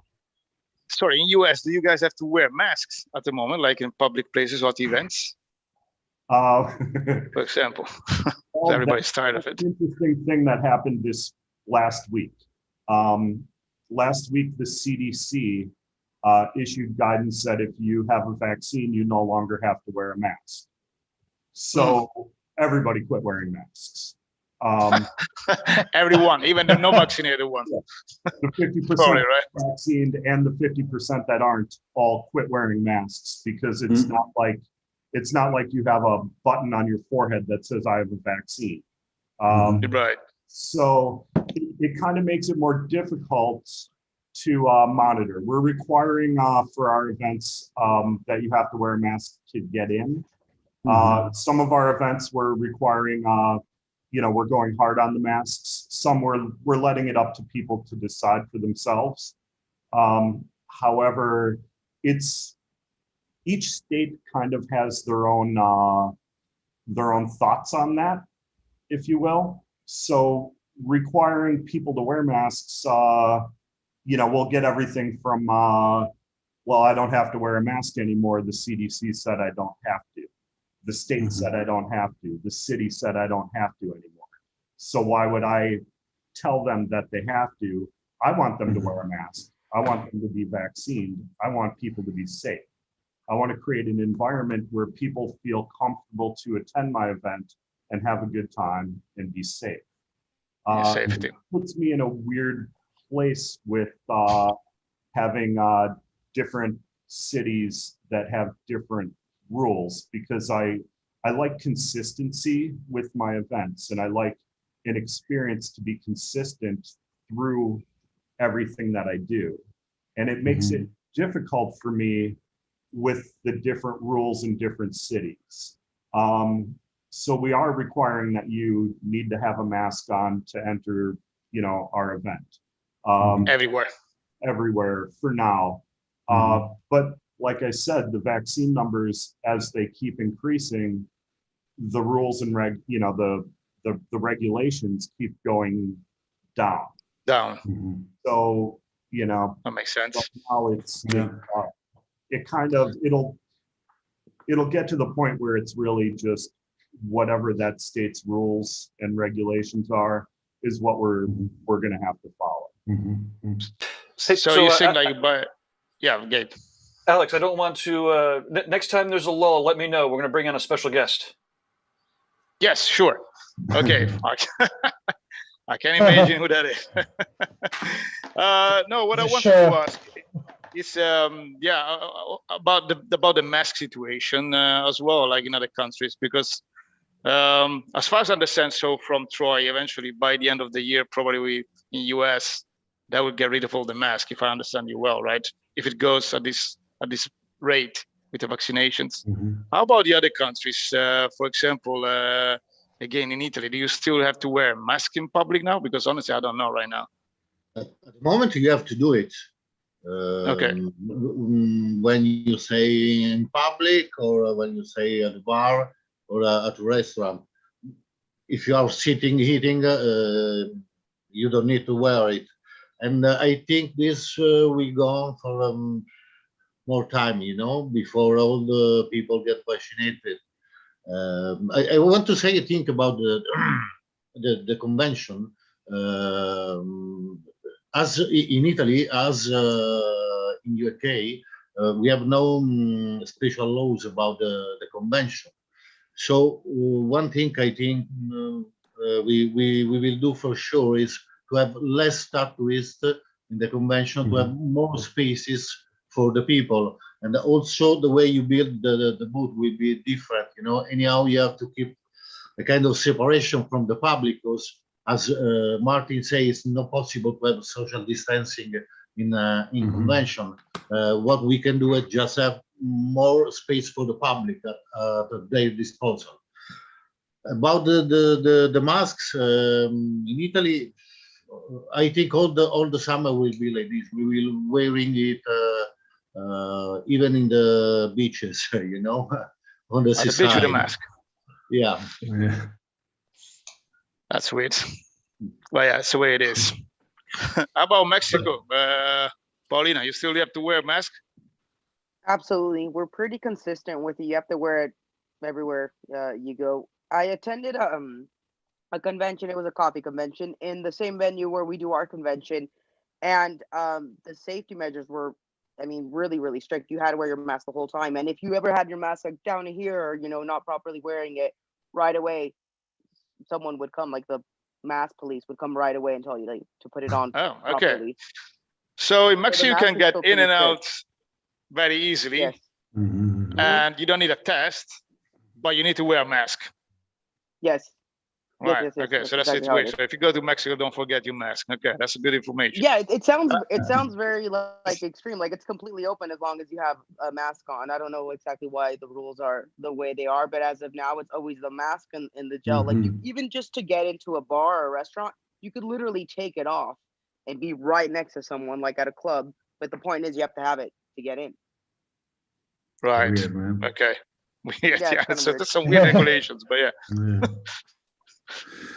US, do you guys have to wear masks at the moment, like in public places or at events? For example, everybody's tired of it. Interesting thing that happened this last week. Last week, the CDC issued guidance that if you have a vaccine, you no longer have to wear a mask. So everybody quit wearing masks. Everyone, even the no vaccinated ones. The 50% vaccinated and the 50% that aren't all quit wearing masks, because it's not like you have a button on your forehead that says I have a vaccine. Right. So it kind of makes it more difficult to monitor. We're requiring for our events that you have to wear a mask to get in. Some of our events we're requiring, we're going hard on the masks. Some we're letting it up to people to decide for themselves. However, each state kind of has their own thoughts on that, if you will. So requiring people to wear masks, we'll get everything from, well, I don't have to wear a mask anymore. The CDC said I don't have to. The state said I don't have to. The city said I don't have to anymore. So why would I tell them that they have to? I want them to wear a mask. I want them to be vaccinated. I want people to be safe. I want to create an environment where people feel comfortable to attend my event and have a good time and be safe. Safety. It puts me in a weird place with having different cities that have different rules, because I like consistency with my events, and I like an experience to be consistent through everything that I do. And it makes it difficult for me with the different rules in different cities. So we are requiring that you need to have a mask on to enter, our event. Everywhere for now. But like I said, the vaccine numbers, as they keep increasing, the rules and the regulations keep going down. So, that makes sense. Now it'll get to the point where it's really just whatever that state's rules and regulations are is what we're going to have to follow. So you're saying that you buy, Gabe. Alex, I don't want to. Next time there's a lull, let me know. We're going to bring on a special guest. Yes, sure. Okay. I can't imagine who that is. No, what I wanted to ask is, about the mask situation as well, like in other countries, because as far as I understand, so from Troy, eventually by the end of the year, probably in US, that would get rid of all the masks, if I understand you well, right? If it goes at this rate with the vaccinations. How about the other countries? For example, again, in Italy, do you still have to wear a mask in public now? Because honestly, I don't know right now. At the moment, you have to do it. Okay. When you say in public, or when you say at a bar or at a restaurant, if you are sitting eating, you don't need to wear it. And I think this will go on for more time, before all the people get vaccinated. I want to say a thing about the convention. As in Italy, as in UK, we have no special laws about the convention. So one thing I think we will do for sure is to have less tourists in the convention, to have more spaces for the people, and also the way you build the booth will be different. Anyhow, you have to keep a kind of separation from the public, because as Martin says, it's not possible to have social distancing in convention. What we can do is just have more space for the public at their disposal. About the masks in Italy, I think all the summer will be like this. We will wearing it even in the beaches, on the At the beach with a mask. Yeah. That's weird. Well, yeah, it's the way it is. How about Mexico? Paulina, you still have to wear a mask? Absolutely. We're pretty consistent with it. You have to wear it everywhere you go. I attended a convention. It was a coffee convention in the same venue where we do our convention. And the safety measures were, really, really strict. You had to wear your mask the whole time. And if you ever had your mask like down here or, not properly wearing it, right away, someone would come, like the mask police would come right away and tell you to put it on. Oh, okay. Properly. So in Mexico, you can get in and out strict. very easily. Yes. And you don't need a test, but you need to wear a mask. Yes. Right. Yes, Okay. So that's exactly how it it. is. So if you go to Mexico, don't forget your mask. Okay, that's good information. Yeah, it sounds very like extreme. Like it's completely open as long as you have a mask on. I don't know exactly why the rules are the way they are, but as of now, it's always the mask and the gel. Like even just to get into a bar or a restaurant, you could literally take it off and be right next to someone like at a club. But the point is, you have to have it to get in. Right. Weird, Okay. Weird. Yeah, Yeah. it's So weird. there's some weird regulations, but yeah. Yeah.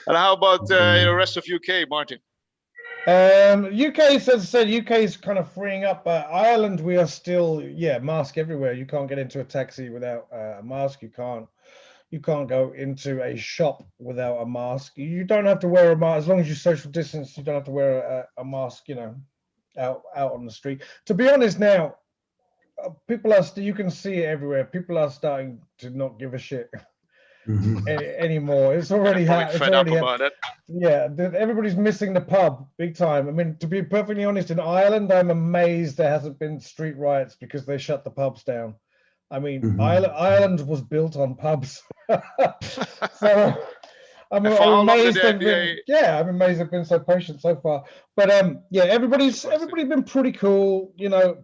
And how about the rest of UK, Martin? UK, as I said, UK is kind of freeing up. Ireland, we are still, mask everywhere. You can't get into a taxi without a mask. You can't go into a shop without a mask. You don't have to wear a mask as long as you social distance. You don't have to wear a mask, out on the street. To be honest, now people are you can see it everywhere. People are starting to not give a shit anymore. It's already fed up about it. Yeah, everybody's missing the pub big time. I mean, to be perfectly honest, in Ireland, I'm amazed there hasn't been street riots because they shut the pubs down. I mean, Ireland was built on pubs. So I'm amazed I'm amazed they've been so patient so far. But everybody's been pretty cool,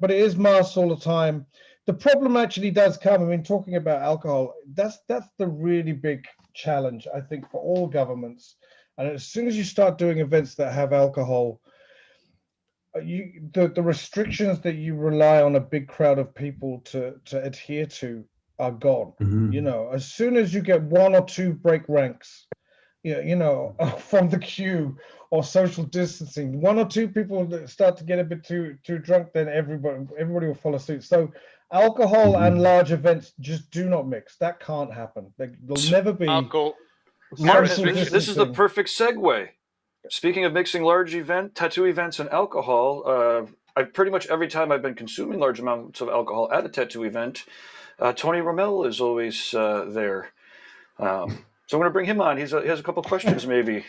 but it is masks all the time. The problem actually does come, I mean, talking about alcohol, that's the really big challenge, I think, for all governments. And as soon as you start doing events that have alcohol, the restrictions that you rely on a big crowd of people to adhere to are gone. As soon as you get one or two break ranks, from the queue or social distancing, one or two people that start to get a bit too drunk, then everybody will follow suit. So alcohol and large events just do not mix. That can't happen. There'll never be alcohol. Martin, this is the perfect segue. Speaking of mixing large tattoo events and alcohol, I pretty much every time I've been consuming large amounts of alcohol at a tattoo event, Tony Rommel is always there. So I'm going to bring him on. He has a couple questions, maybe.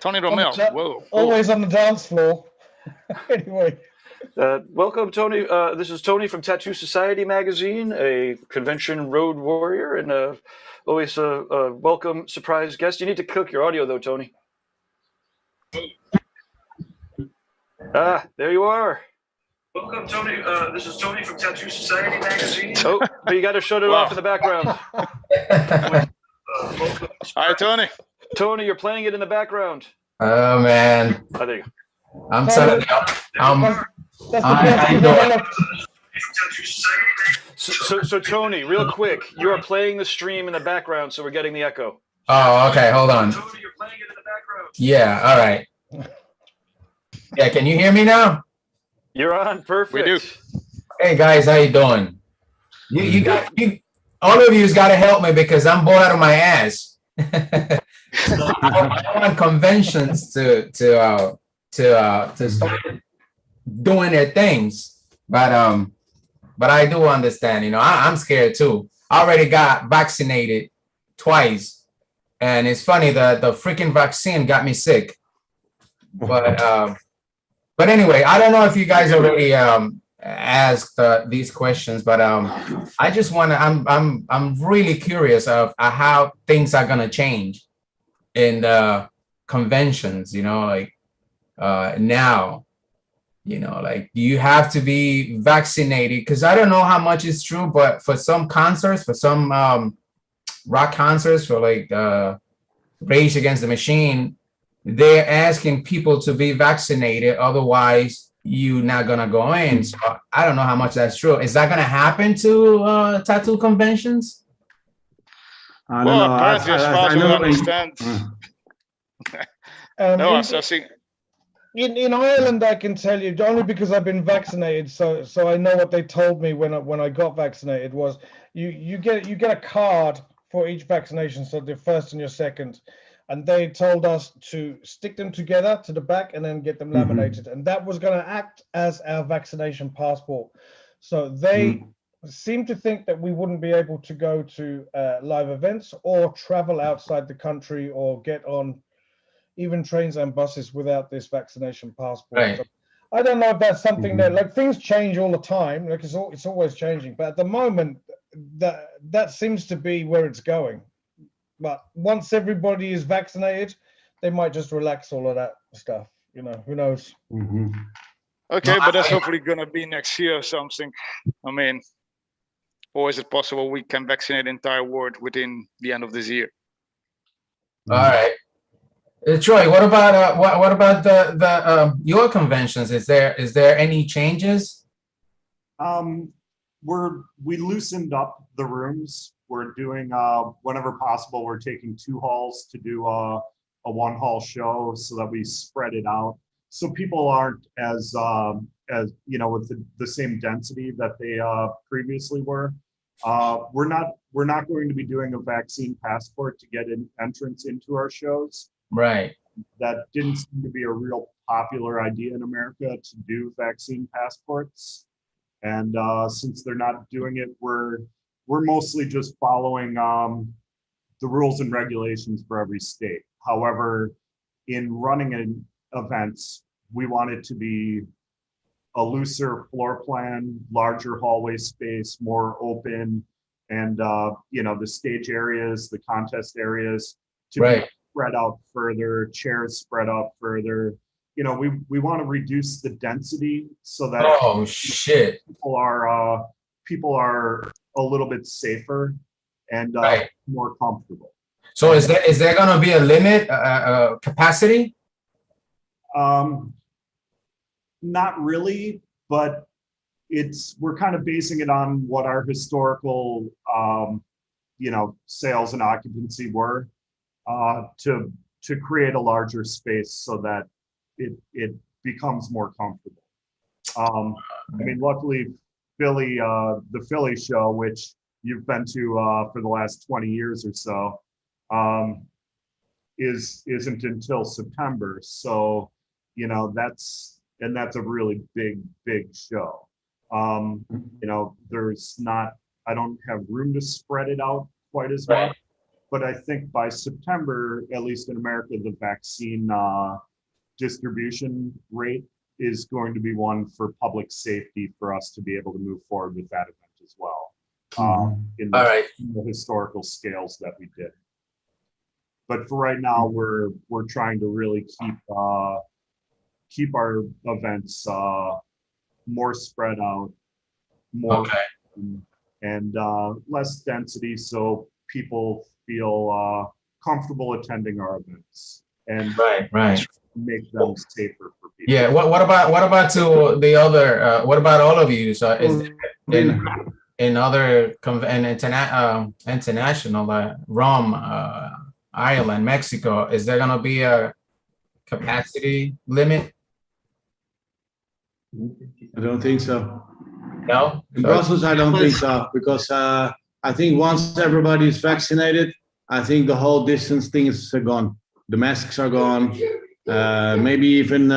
Tony Rommel, whoa. Always on the dance floor. Anyway. Welcome, Tony. This is Tony from Tattoo Society magazine, a convention road warrior, and always a welcome surprise guest. You need to click your audio, though, Tony. There you are. Welcome, Tony. This is Tony from Tattoo Society magazine. Oh, but you got to shut it off in the background. Hi, Tony. Tony, you're playing it in the background. Oh man. Oh, there you go. I'm telling you. So Tony, real quick, you are playing the stream in the background, so we're getting the echo. Oh, okay. Hold on. Tony, you're playing it in the background. Yeah. All right. Yeah. Can you hear me now? You're on. Perfect. We do. Hey guys, how you doing? All of you's got to help me because I'm bored out of my ass. So I want conventions to start doing their things, but I do understand. I'm scared too. I already got vaccinated twice, and it's funny that the freaking vaccine got me sick. But anyway, I don't know if you guys already asked these questions, but I just want to. I'm really curious of how things are gonna change in the conventions. Now. Like you have to be vaccinated, because I don't know how much is true, but for some concerts, for some rock concerts, for like Rage Against the Machine, they're asking people to be vaccinated, otherwise you're not gonna go in. So I don't know how much that's true. Is that gonna happen to tattoo conventions? I don't know. Apparently, as far as we understand. No, I think. In Ireland, I can tell you only because I've been vaccinated, so I know what they told me when I got vaccinated was you get a card for each vaccination, so the first and your second, and they told us to stick them together to the back and then get them laminated, and that was going to act as our vaccination passport. So they seem to think that we wouldn't be able to go to live events or travel outside the country or get on even trains and buses without this vaccination passport. Right. So I don't know if that's something that, like, things change all the time, like it's always changing, but at the moment that seems to be where it's going. But once everybody is vaccinated, they might just relax all of that stuff, who knows. Okay, but that's hopefully gonna be next year or something. I mean, or is it possible we can vaccinate the entire world within the end of this year? All right. Troy, what about the your conventions? Is there any changes? We loosened up the rooms. We're doing whenever possible. We're taking 2 halls to do a 1 hall show so that we spread it out. so people aren't as you know, with the same density that they previously were. We're not going to be doing a vaccine passport to get an entrance into our shows. Right. That didn't seem to be a real popular idea in America to do vaccine passports. And since they're not doing it, we're mostly just following the rules and regulations for every state. However, in running an events, we want it to be a looser floor plan, larger hallway space, more open, and you know, the stage areas, the contest areas to be spread out further, chairs spread out further. You know, we want to reduce the density so that people are a little bit safer and more comfortable. So is there going to be a limit capacity? Not really, but we're kind of basing it on what our historical you know, sales and occupancy were to create a larger space so that it becomes more comfortable. I mean, luckily, Philly, the Philly show, which you've been to for the last 20 years or so, isn't until September. So, you know, that's a really big show. You know, I don't have room to spread it out quite as much, but I think by September, at least in America, the vaccine distribution rate is going to be one for public safety for us to be able to move forward with that event as well. In the historical scales that we did. But for right now, we're trying to really keep our events more spread out, more and less density, so people feel comfortable attending our events and make them safer for people. Yeah. What about to the other? What about all of you? So is in other international Rome, Ireland, Mexico, is there gonna be a capacity limit? I don't think so. No? In Brussels, I don't think so, because I think once everybody is vaccinated, I think the whole distance thing is gone. The masks are gone. Maybe even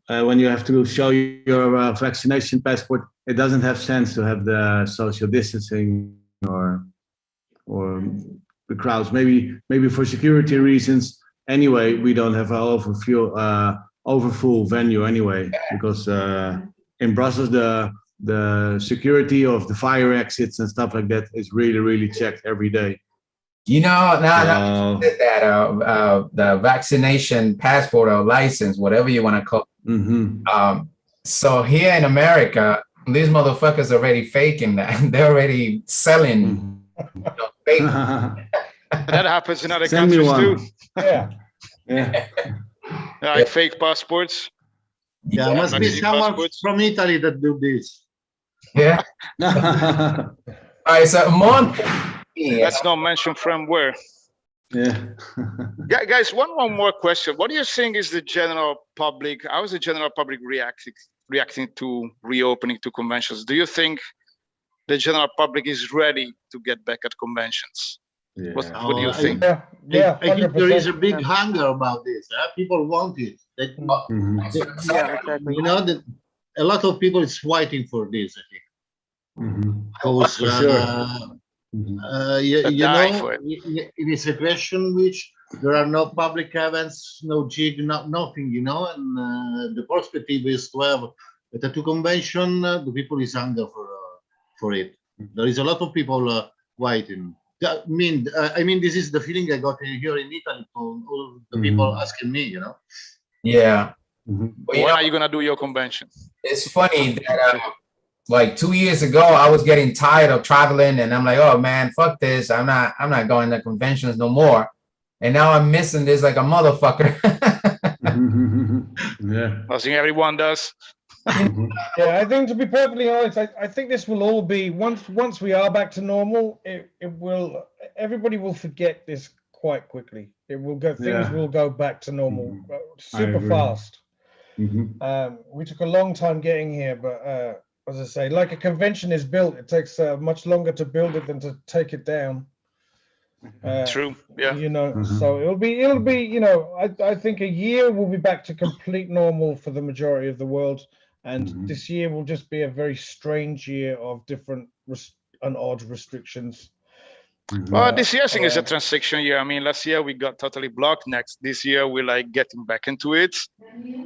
when you have to show your vaccination passport, it doesn't have sense to have the social distancing or the crowds. Maybe for security reasons. Anyway, we don't have an overfull venue anyway, because in Brussels the security of the fire exits and stuff like that is really checked every day. You know, now that the vaccination passport or license, whatever you want to call it. So here in America, these motherfuckers are already faking that. They're already selling fake. That happens in other countries too. Yeah. Like fake passports. Yeah, must be someone from Italy that do this. Yeah. All right, so let's not mention from where. Yeah. Guys, one more question. What do you think is the general public? How is the general public reacting to reopening to conventions? Do you think the general public is ready to get back at conventions? Yeah. What do you think? Yeah, I think there is a big hunger about this. People want it. Yeah, exactly. You know that a lot of people is fighting for this. I think. Because you know, it is a question which there are no public events, no jig, nothing. You know, and the perspective is to have a tattoo convention. The people is hunger for it. There is a lot of people waiting. I mean, this is the feeling I got here in Italy from all the people asking me, you know. Yeah. When are you gonna do your convention? It's funny that like 2 years ago, I was getting tired of traveling, and I'm like, oh man, fuck this. I'm not going to conventions no more. And now I'm missing this like a motherfucker. Yeah. I think everyone does. Yeah, I think, to be perfectly honest, I think this will all be once we are back to normal. Everybody will forget this quite quickly. It will go. Things Yeah. will go back to normal I super agree. fast. Mhm. We took a long time getting here, but as I say, like a convention is built, it takes much longer to build it than to take it down. True. Yeah. You know, Mhm. so it'll be, you know, I think a year will be back to complete normal for the majority of the world, and Mhm. this year will just be a very strange year of different and odd restrictions. Mhm. Well, this year I think is a around. transition year. I mean, last year we got totally blocked. This year we're like getting back into it,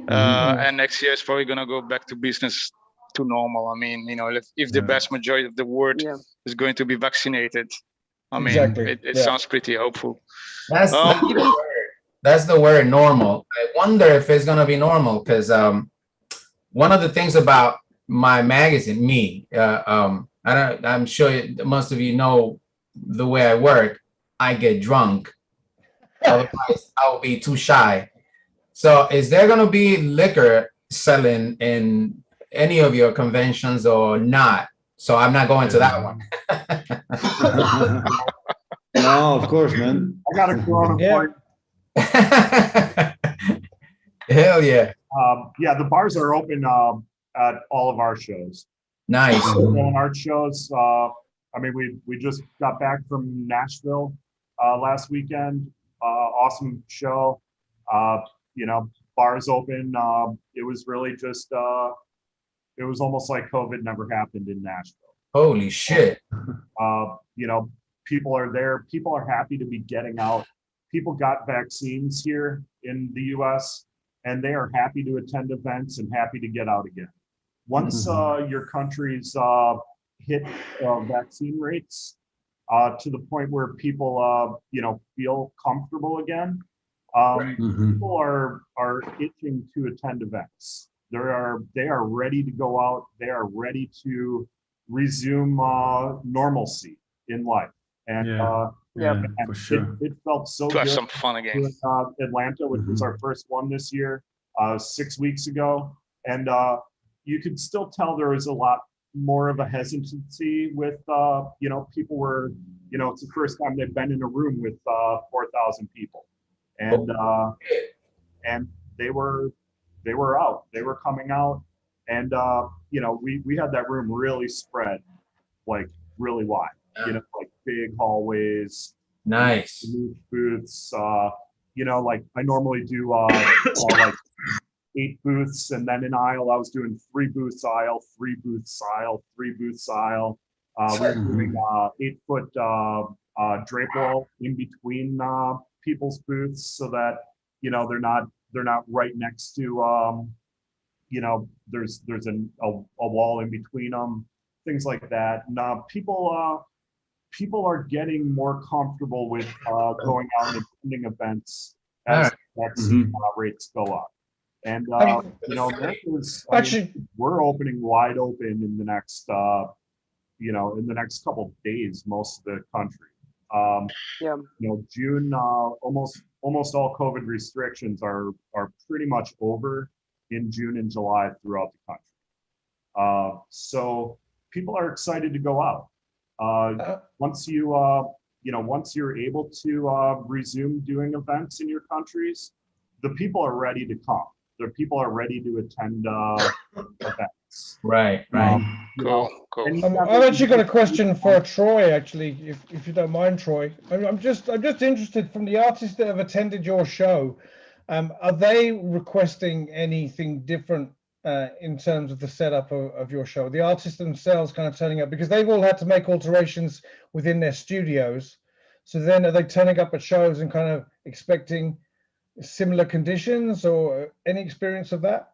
and next year is probably gonna go back to business to normal. I mean, you know, if the Yeah. vast majority of the world Yeah. is going to be vaccinated, I mean, Exactly. it Yeah. sounds pretty hopeful. That's Even that's the word, normal. I wonder if it's gonna be normal, because one of the things about my magazine, I'm sure most of you know the way I work. I get drunk, otherwise I'll be too shy. So is there gonna be liquor selling in any of your conventions or not? So I'm not going to that one. No, of course, man. I got a Corona Yeah. party. Hell yeah. Yeah, the bars are open at all of our shows. Nice. On art shows. I mean, we just got back from Nashville last weekend. Awesome show. You know, bars open. It was really just, it was almost like COVID never happened in Nashville. Holy shit. You know, people are there. People are happy to be getting out. People got vaccines here in the US, and they are happy to attend events and happy to get out again. Once your country's hit vaccine rates to the point where people, you know, feel comfortable again, people are itching to attend events. They are ready to go out. They are ready to resume normalcy in life. And Yeah, for sure. it felt so to have good some fun again. in Atlanta, which was our first one this year, 6 weeks ago. And you could still tell there was a lot more of a hesitancy with, you know, people were, you know, it's the first time they've been in a room with 4,000 people. And they were out, they were coming out. And, you know, we had that room really spread, like really wide, you know, like big hallways. Nice. Booths, you know, like I normally do like 8 booths and then an aisle. I was doing 3 booths aisle, 3 booths aisle, 3 booths aisle. We're doing 8-foot drape wall in between people's booths so that, you know, they're not right next to, you know, there's a wall in between them, things like that. And people are getting more comfortable with going out and attending events as vaccine rates go up. And you know, Actually, we're opening wide open in the next you know, in the next couple of days, most of the country. Yeah. You know, June, almost all COVID restrictions are pretty much over in June and July throughout the country. So people are excited to go out. Once you you know, once you're able to resume doing events in your countries, the people are ready to come. The people are ready to attend events. Right. You know, Cool. I've actually got a question for Troy. Actually, if you don't mind, Troy, I'm just interested from the artists that have attended your show. Are they requesting anything different in terms of the setup of your show? The artists themselves kind of turning up because they've all had to make alterations within their studios. So then, are they turning up at shows and kind of expecting similar conditions or any experience of that?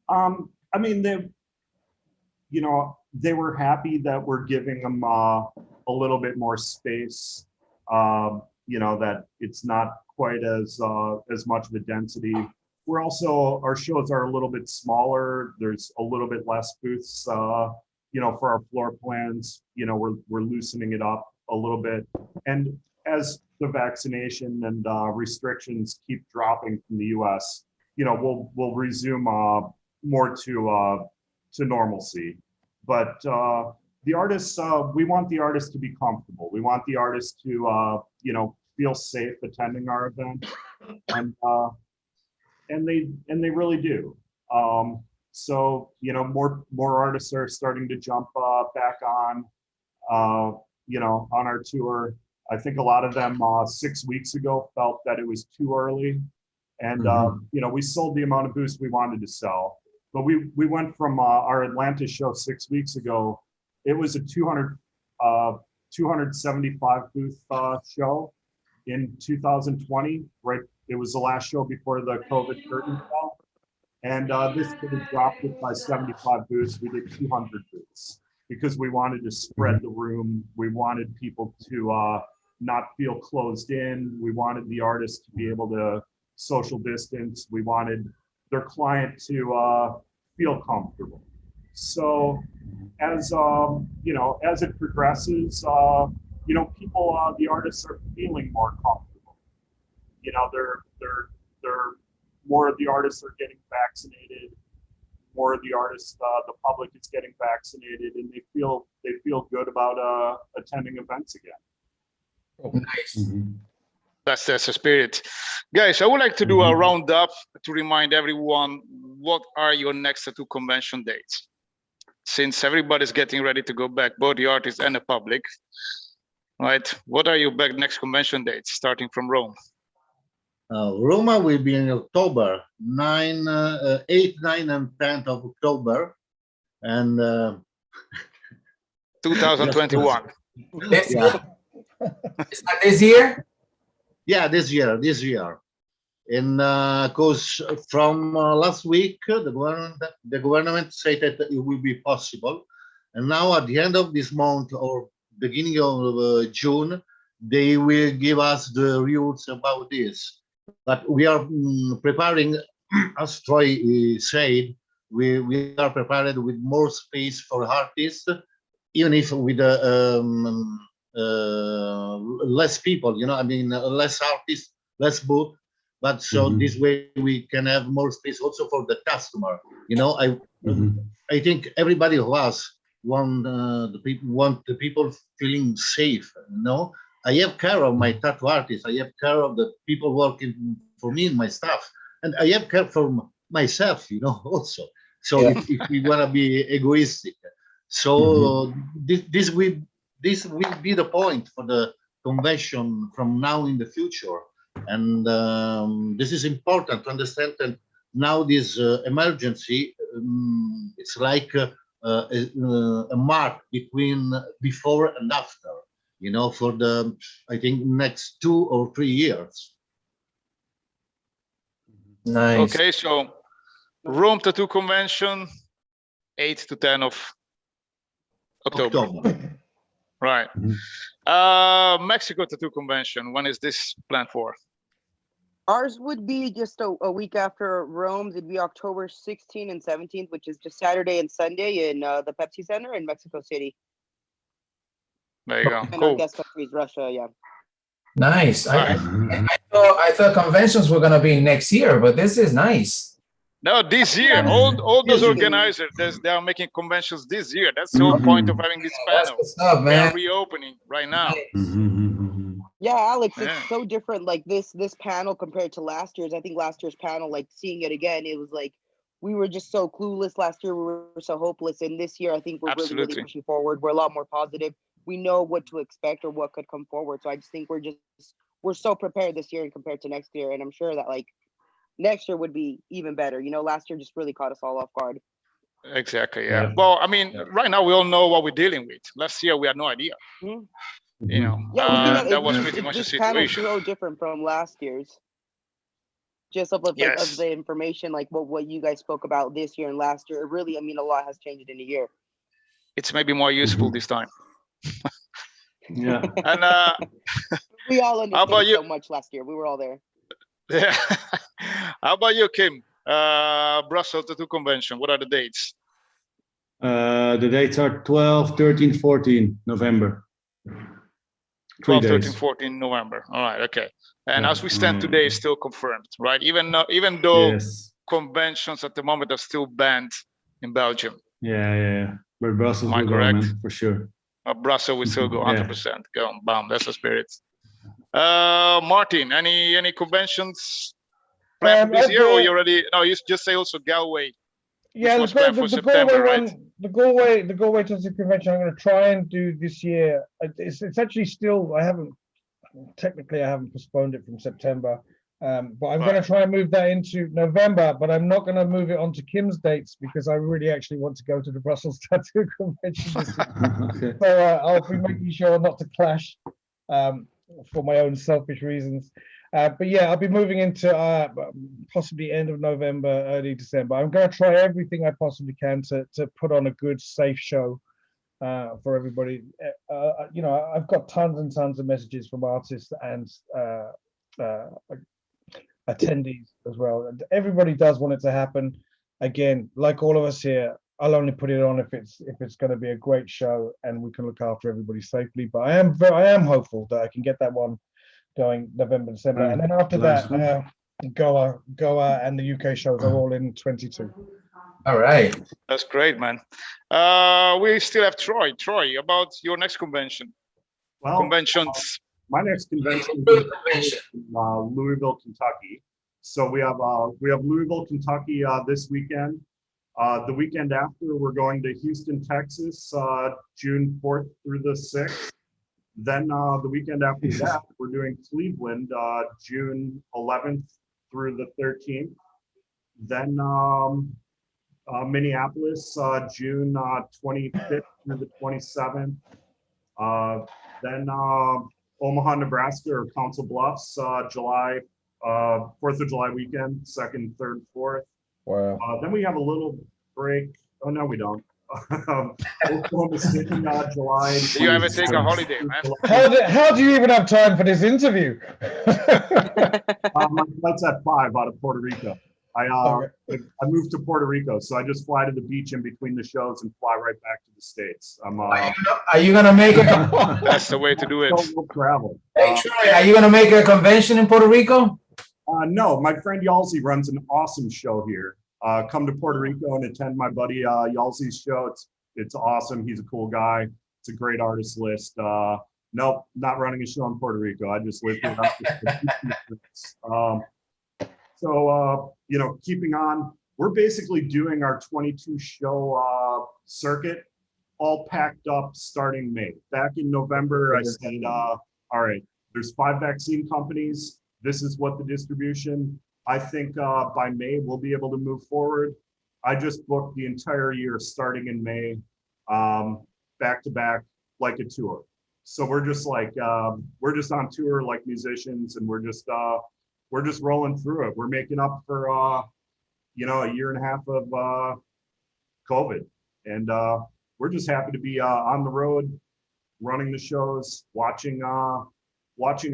I mean, you know, they were happy that we're giving them a little bit more space. You know, that it's not quite as much of a density. We're also, our shows are a little bit smaller. There's a little bit less booths. You know, for our floor plans, you know, we're loosening it up a little bit. And as the vaccination and restrictions keep dropping from the U.S., you know, we'll resume more to normalcy. But the artists, we want the artists to be comfortable. We want the artists to, you know, feel safe attending our event, and they really do. So more artists are starting to jump back on on our tour. I think a lot of them 6 weeks ago felt that it was too early, and we sold the amount of booths we wanted to sell. But we went from our Atlanta show 6 weeks ago. It was a 275 booth show in 2020. Right, it was the last show before the COVID curtain fell. And this could have dropped it by 75 booths. We did 200 booths because we wanted to spread the room. We wanted people to not feel closed in. We wanted the artists to be able to social distance. We wanted their client to feel comfortable. So as as it progresses, people, the artists are feeling more comfortable. They're more of the artists are getting vaccinated. More of the artists, the public is getting vaccinated, and they feel good about attending events again. Nice. That's the spirit. Guys, I would like to do a roundup to remind everyone, what are your next tattoo convention dates? Since everybody's getting ready to go back, both the artists and the public, right? What are your next convention dates, starting from Rome? Roma will be in October, 8, 9, and 10th of October, and 2021. This, yeah. It's not this year? Yeah, this year. And because from last week, the government said that it will be possible. And now at the end of this month or beginning of June, they will give us the rules about this. But we are preparing, as Troy said, we are prepared with more space for artists, even if with less people, less artists, less booth. But so this way we can have more space also for the customer. I think everybody who has want the people feeling safe. I have care of my tattoo artists. I have care of the people working for me and my staff, and I have care for myself. Also. So if we want to be egoistic, so this will be the point for the convention from now in the future. And this is important to understand that now this emergency, it's like a mark between before and after, for the, I think, next 2 or 3 years. Nice. Okay, so Rome Tattoo Convention, 8 to 10 of October. Right. Mexico Tattoo Convention, when is this planned for? Ours would be just a week after Rome's. It'd be October 16th and 17th, which is just Saturday and Sunday in the Pepsi Center in Mexico City. There you go. And Cool. our guest country is Russia, yeah. Nice. I thought conventions were gonna be next year, but this is nice. No, this year, all those organizers, they are making conventions this year. That's the whole point of having this panel. What's up, They man? are reopening right now. Yeah, Alex, it's so different. Like this panel compared to last year's. I think last year's panel, like seeing it again, it was like we were just so clueless last year. We were so hopeless, and this year I think we're really pushing forward. We're a lot more positive. We know what to expect or what could come forward. So I just think we're so prepared this year and compared to next year, and I'm sure that like next year would be even better. Last year just really caught us all off guard. Exactly. Yeah. Well, I mean, right now we all know what we're dealing with. Last year we had no idea. That was pretty much the situation. So different from last year's. Just of the information, like what you guys spoke about this year and last year. It really, a lot has changed in a year. It's maybe more useful this time. Yeah. And we all understood so much last year. We were all there. Yeah. How about you, Kim? Brussels Tattoo Convention. What are the dates? The dates are 12, 13, 14 November. 12, 13, 14 November. All right. Okay. And as we stand today, it's still confirmed, right? Even though conventions at the moment are still banned in Belgium. Yeah. But Brussels will correct? go, man, for sure. Brussels will still go 100%. Go, bam. That's the spirit. Martin, any conventions planned this year, or you already? No, you just say also Galway. Yeah, was planned for September, right? The Galway Tattoo Convention I'm going to try and do this year. It's actually still, I haven't postponed it from September, but I'm going to try and move that into November, but I'm not going to move it onto Kim's dates because I really actually want to go to the Brussels Tattoo Convention this year. Okay. So I'll be making sure not to clash for my own selfish reasons. But yeah, I'll be moving into possibly end of November, early December. I'm going to try everything I possibly can to put on a good, safe show for everybody. You know, I've got tons and tons of messages from artists and attendees as well. And everybody does want it to happen. Again, like all of us here, I'll only put it on if it's going to be a great show and we can look after everybody safely. But I am hopeful that I can get that one going November, December, and then after that, Goa and the UK shows are all in 22. All right. That's great, man. We still have Troy. Troy, about your next convention. Well, Conventions. my next convention is in Louisville, Kentucky. So we have Louisville, Kentucky this weekend. The weekend after, we're going to Houston, Texas, June 4th through the 6th. Then the weekend after that, we're doing Cleveland, June 11th through the 13th. Then Minneapolis, June 25th through the 27th. Then Omaha, Nebraska, or Council Bluffs, July 4th of July weekend, 2nd, 3rd, 4th. Wow. Then we have a little break. Oh no, we don't. Oklahoma City, July. You haven't taken a holiday, man. How do you even have time for this interview? My flight's at 5 out of Puerto Rico. I moved to Puerto Rico, so I just fly to the beach in between the shows and fly right back to the States. Are you gonna make it? That's the way to do it. We'll travel. Hey, Troy, are you gonna make a convention in Puerto Rico? No, my friend Yalzi runs an awesome show here. Come to Puerto Rico and attend my buddy Yalzi's show. It's awesome. He's a cool guy. It's a great artist list. Nope, not running a show in Puerto Rico. I just live here. So, you know, keeping on, we're basically doing our 22 show circuit all packed up starting May. Back in November, I said, all right, there's 5 vaccine companies. This is what the distribution. I think by May, we'll be able to move forward. I just booked the entire year starting in May, back to back, like a tour. So we're just like, we're just on tour like musicians, and we're just rolling through it. We're making up for, you know, a year and a half of COVID. And we're just happy to be on the road, running the shows, watching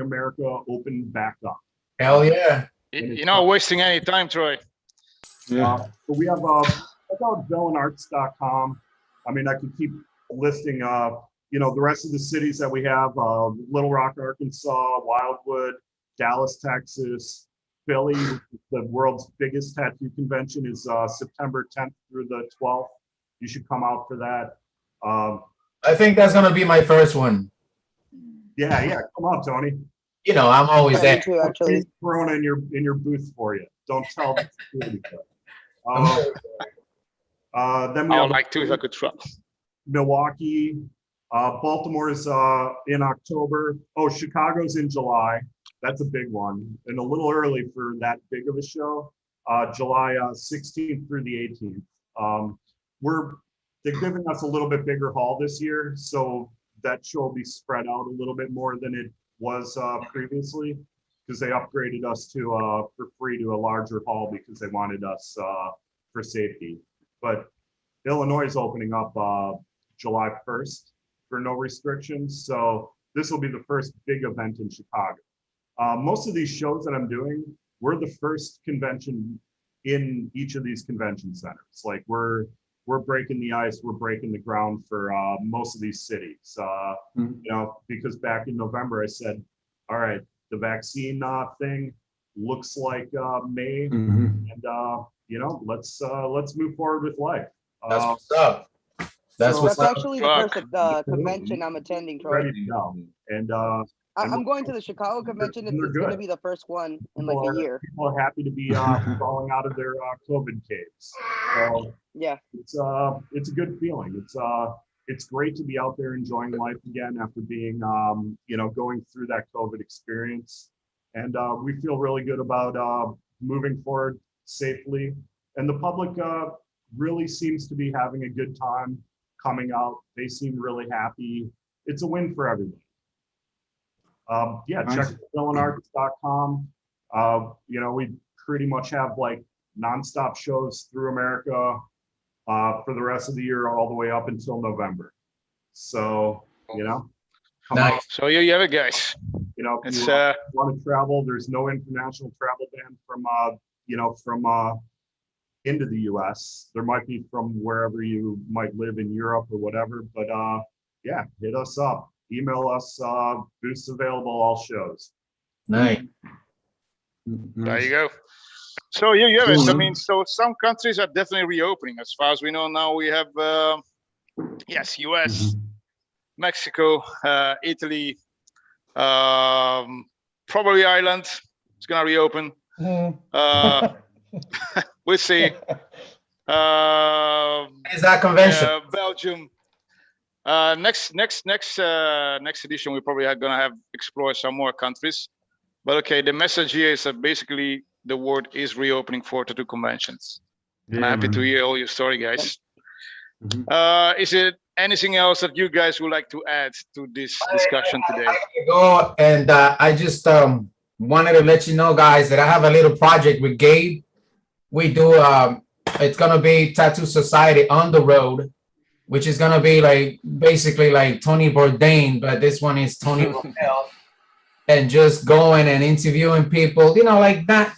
America open back up. Hell yeah. You're not wasting any time, Troy. Yeah. But we have, check out villainarts.com. I mean, I could keep listing, you know, the rest of the cities that we have, Little Rock, Arkansas, Wildwood, Dallas, Texas, Philly, the world's biggest tattoo convention is September 10th through the 12th. You should come out for that. I think that's gonna be my first one. Yeah, come on, Tony. You know, I'm always there. Too, actually. Corona in your booth for you. Don't tell the security guard. Then we I have would like to if I could try. Milwaukee, Baltimore is in October. Oh, Chicago's in July. That's a big one, and a little early for that big of a show. July 16th through the 18th. They're giving us a little bit bigger hall this year, so that show will be spread out a little bit more than it was previously, because they upgraded us to for free to a larger hall because they wanted us for safety. But Illinois is opening up July 1st for no restrictions, so this will be the first big event in Chicago. Most of these shows that I'm doing, we're the first convention in each of these convention centers. Like we're breaking the ice, we're breaking the ground for most of these cities. You know, because back in November I said, all right, the vaccine thing looks like May, and you know, let's move forward with life. That's what's up. That's That's actually the perfect convention I'm attending, Troy. Ready to go. And I'm going to the Chicago convention. It's going to be the first one in like a year. People are happy to be crawling out of their COVID caves. So yeah, it's a good feeling. It's great to be out there enjoying life again after being going through that COVID experience, and we feel really good about moving forward safely. And the public really seems to be having a good time coming out. They seem really happy. It's a win for everybody. Check villainarts.com. We pretty much have like nonstop shows through America for the rest of the year, all the way up until November. So, come out. So you have it, guys. If you want to travel, there's no international travel ban from into the US. There might be from wherever you might live in Europe or whatever, but hit us up. Email us, booths available, all shows. Nice. There you go. So you have it. I mean, so some countries are definitely reopening. As far as we know now, we have, US, Mexico, Italy, probably Ireland is going to reopen. We'll see. Is that convention? Belgium. Next edition, we probably are gonna have explore some more countries. But okay, the message here is that basically the world is reopening for tattoo conventions. I'm happy to hear all your story, guys. Is it anything else that you guys would like to add to this discussion today? I just wanted to let you know, guys, that I have a little project with Gabe. We do it's gonna be Tattoo Society on the road, which is gonna be like basically like Tony Bourdain, but this one is Tony Rommel, and just going and interviewing people, like that,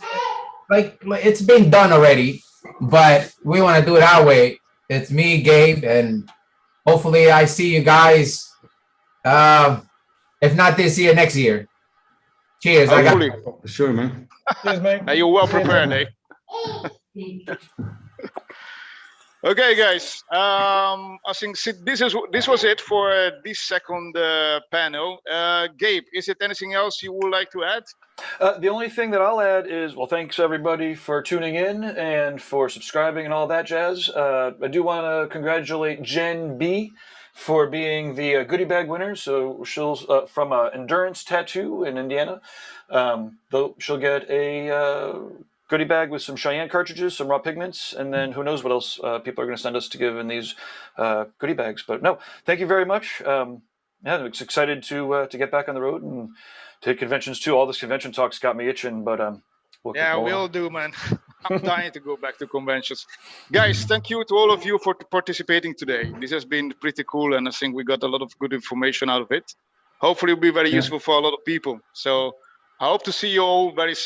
like it's been done already, but we want to do it our way. It's me, Gabe, and hopefully I see you guys. If not this year, next year. Cheers. Sure, man. Cheers, mate. Are you well prepared, eh? Okay, guys. I think this was it for this second panel. Gabe, is it anything else you would like to add? The only thing that I'll add is, well, thanks everybody for tuning in and for subscribing and all that jazz. I do want to congratulate Jen B for being the goodie bag winner. So she'll from Endurance Tattoo in Indiana. She'll get a goodie bag with some Cheyenne cartridges, some raw pigments, and then who knows what else people are going to send us to give in these goodie bags. But no, thank you very much. I'm excited to get back on the road and take conventions too. All this convention talk's got me itching, but we'll do, man. I'm dying to go back to conventions. Guys, thank you to all of you for participating today. This has been pretty cool, and I think we got a lot of good information out of it. Hopefully it'll be very useful for a lot of people. So I hope to see you all very soon.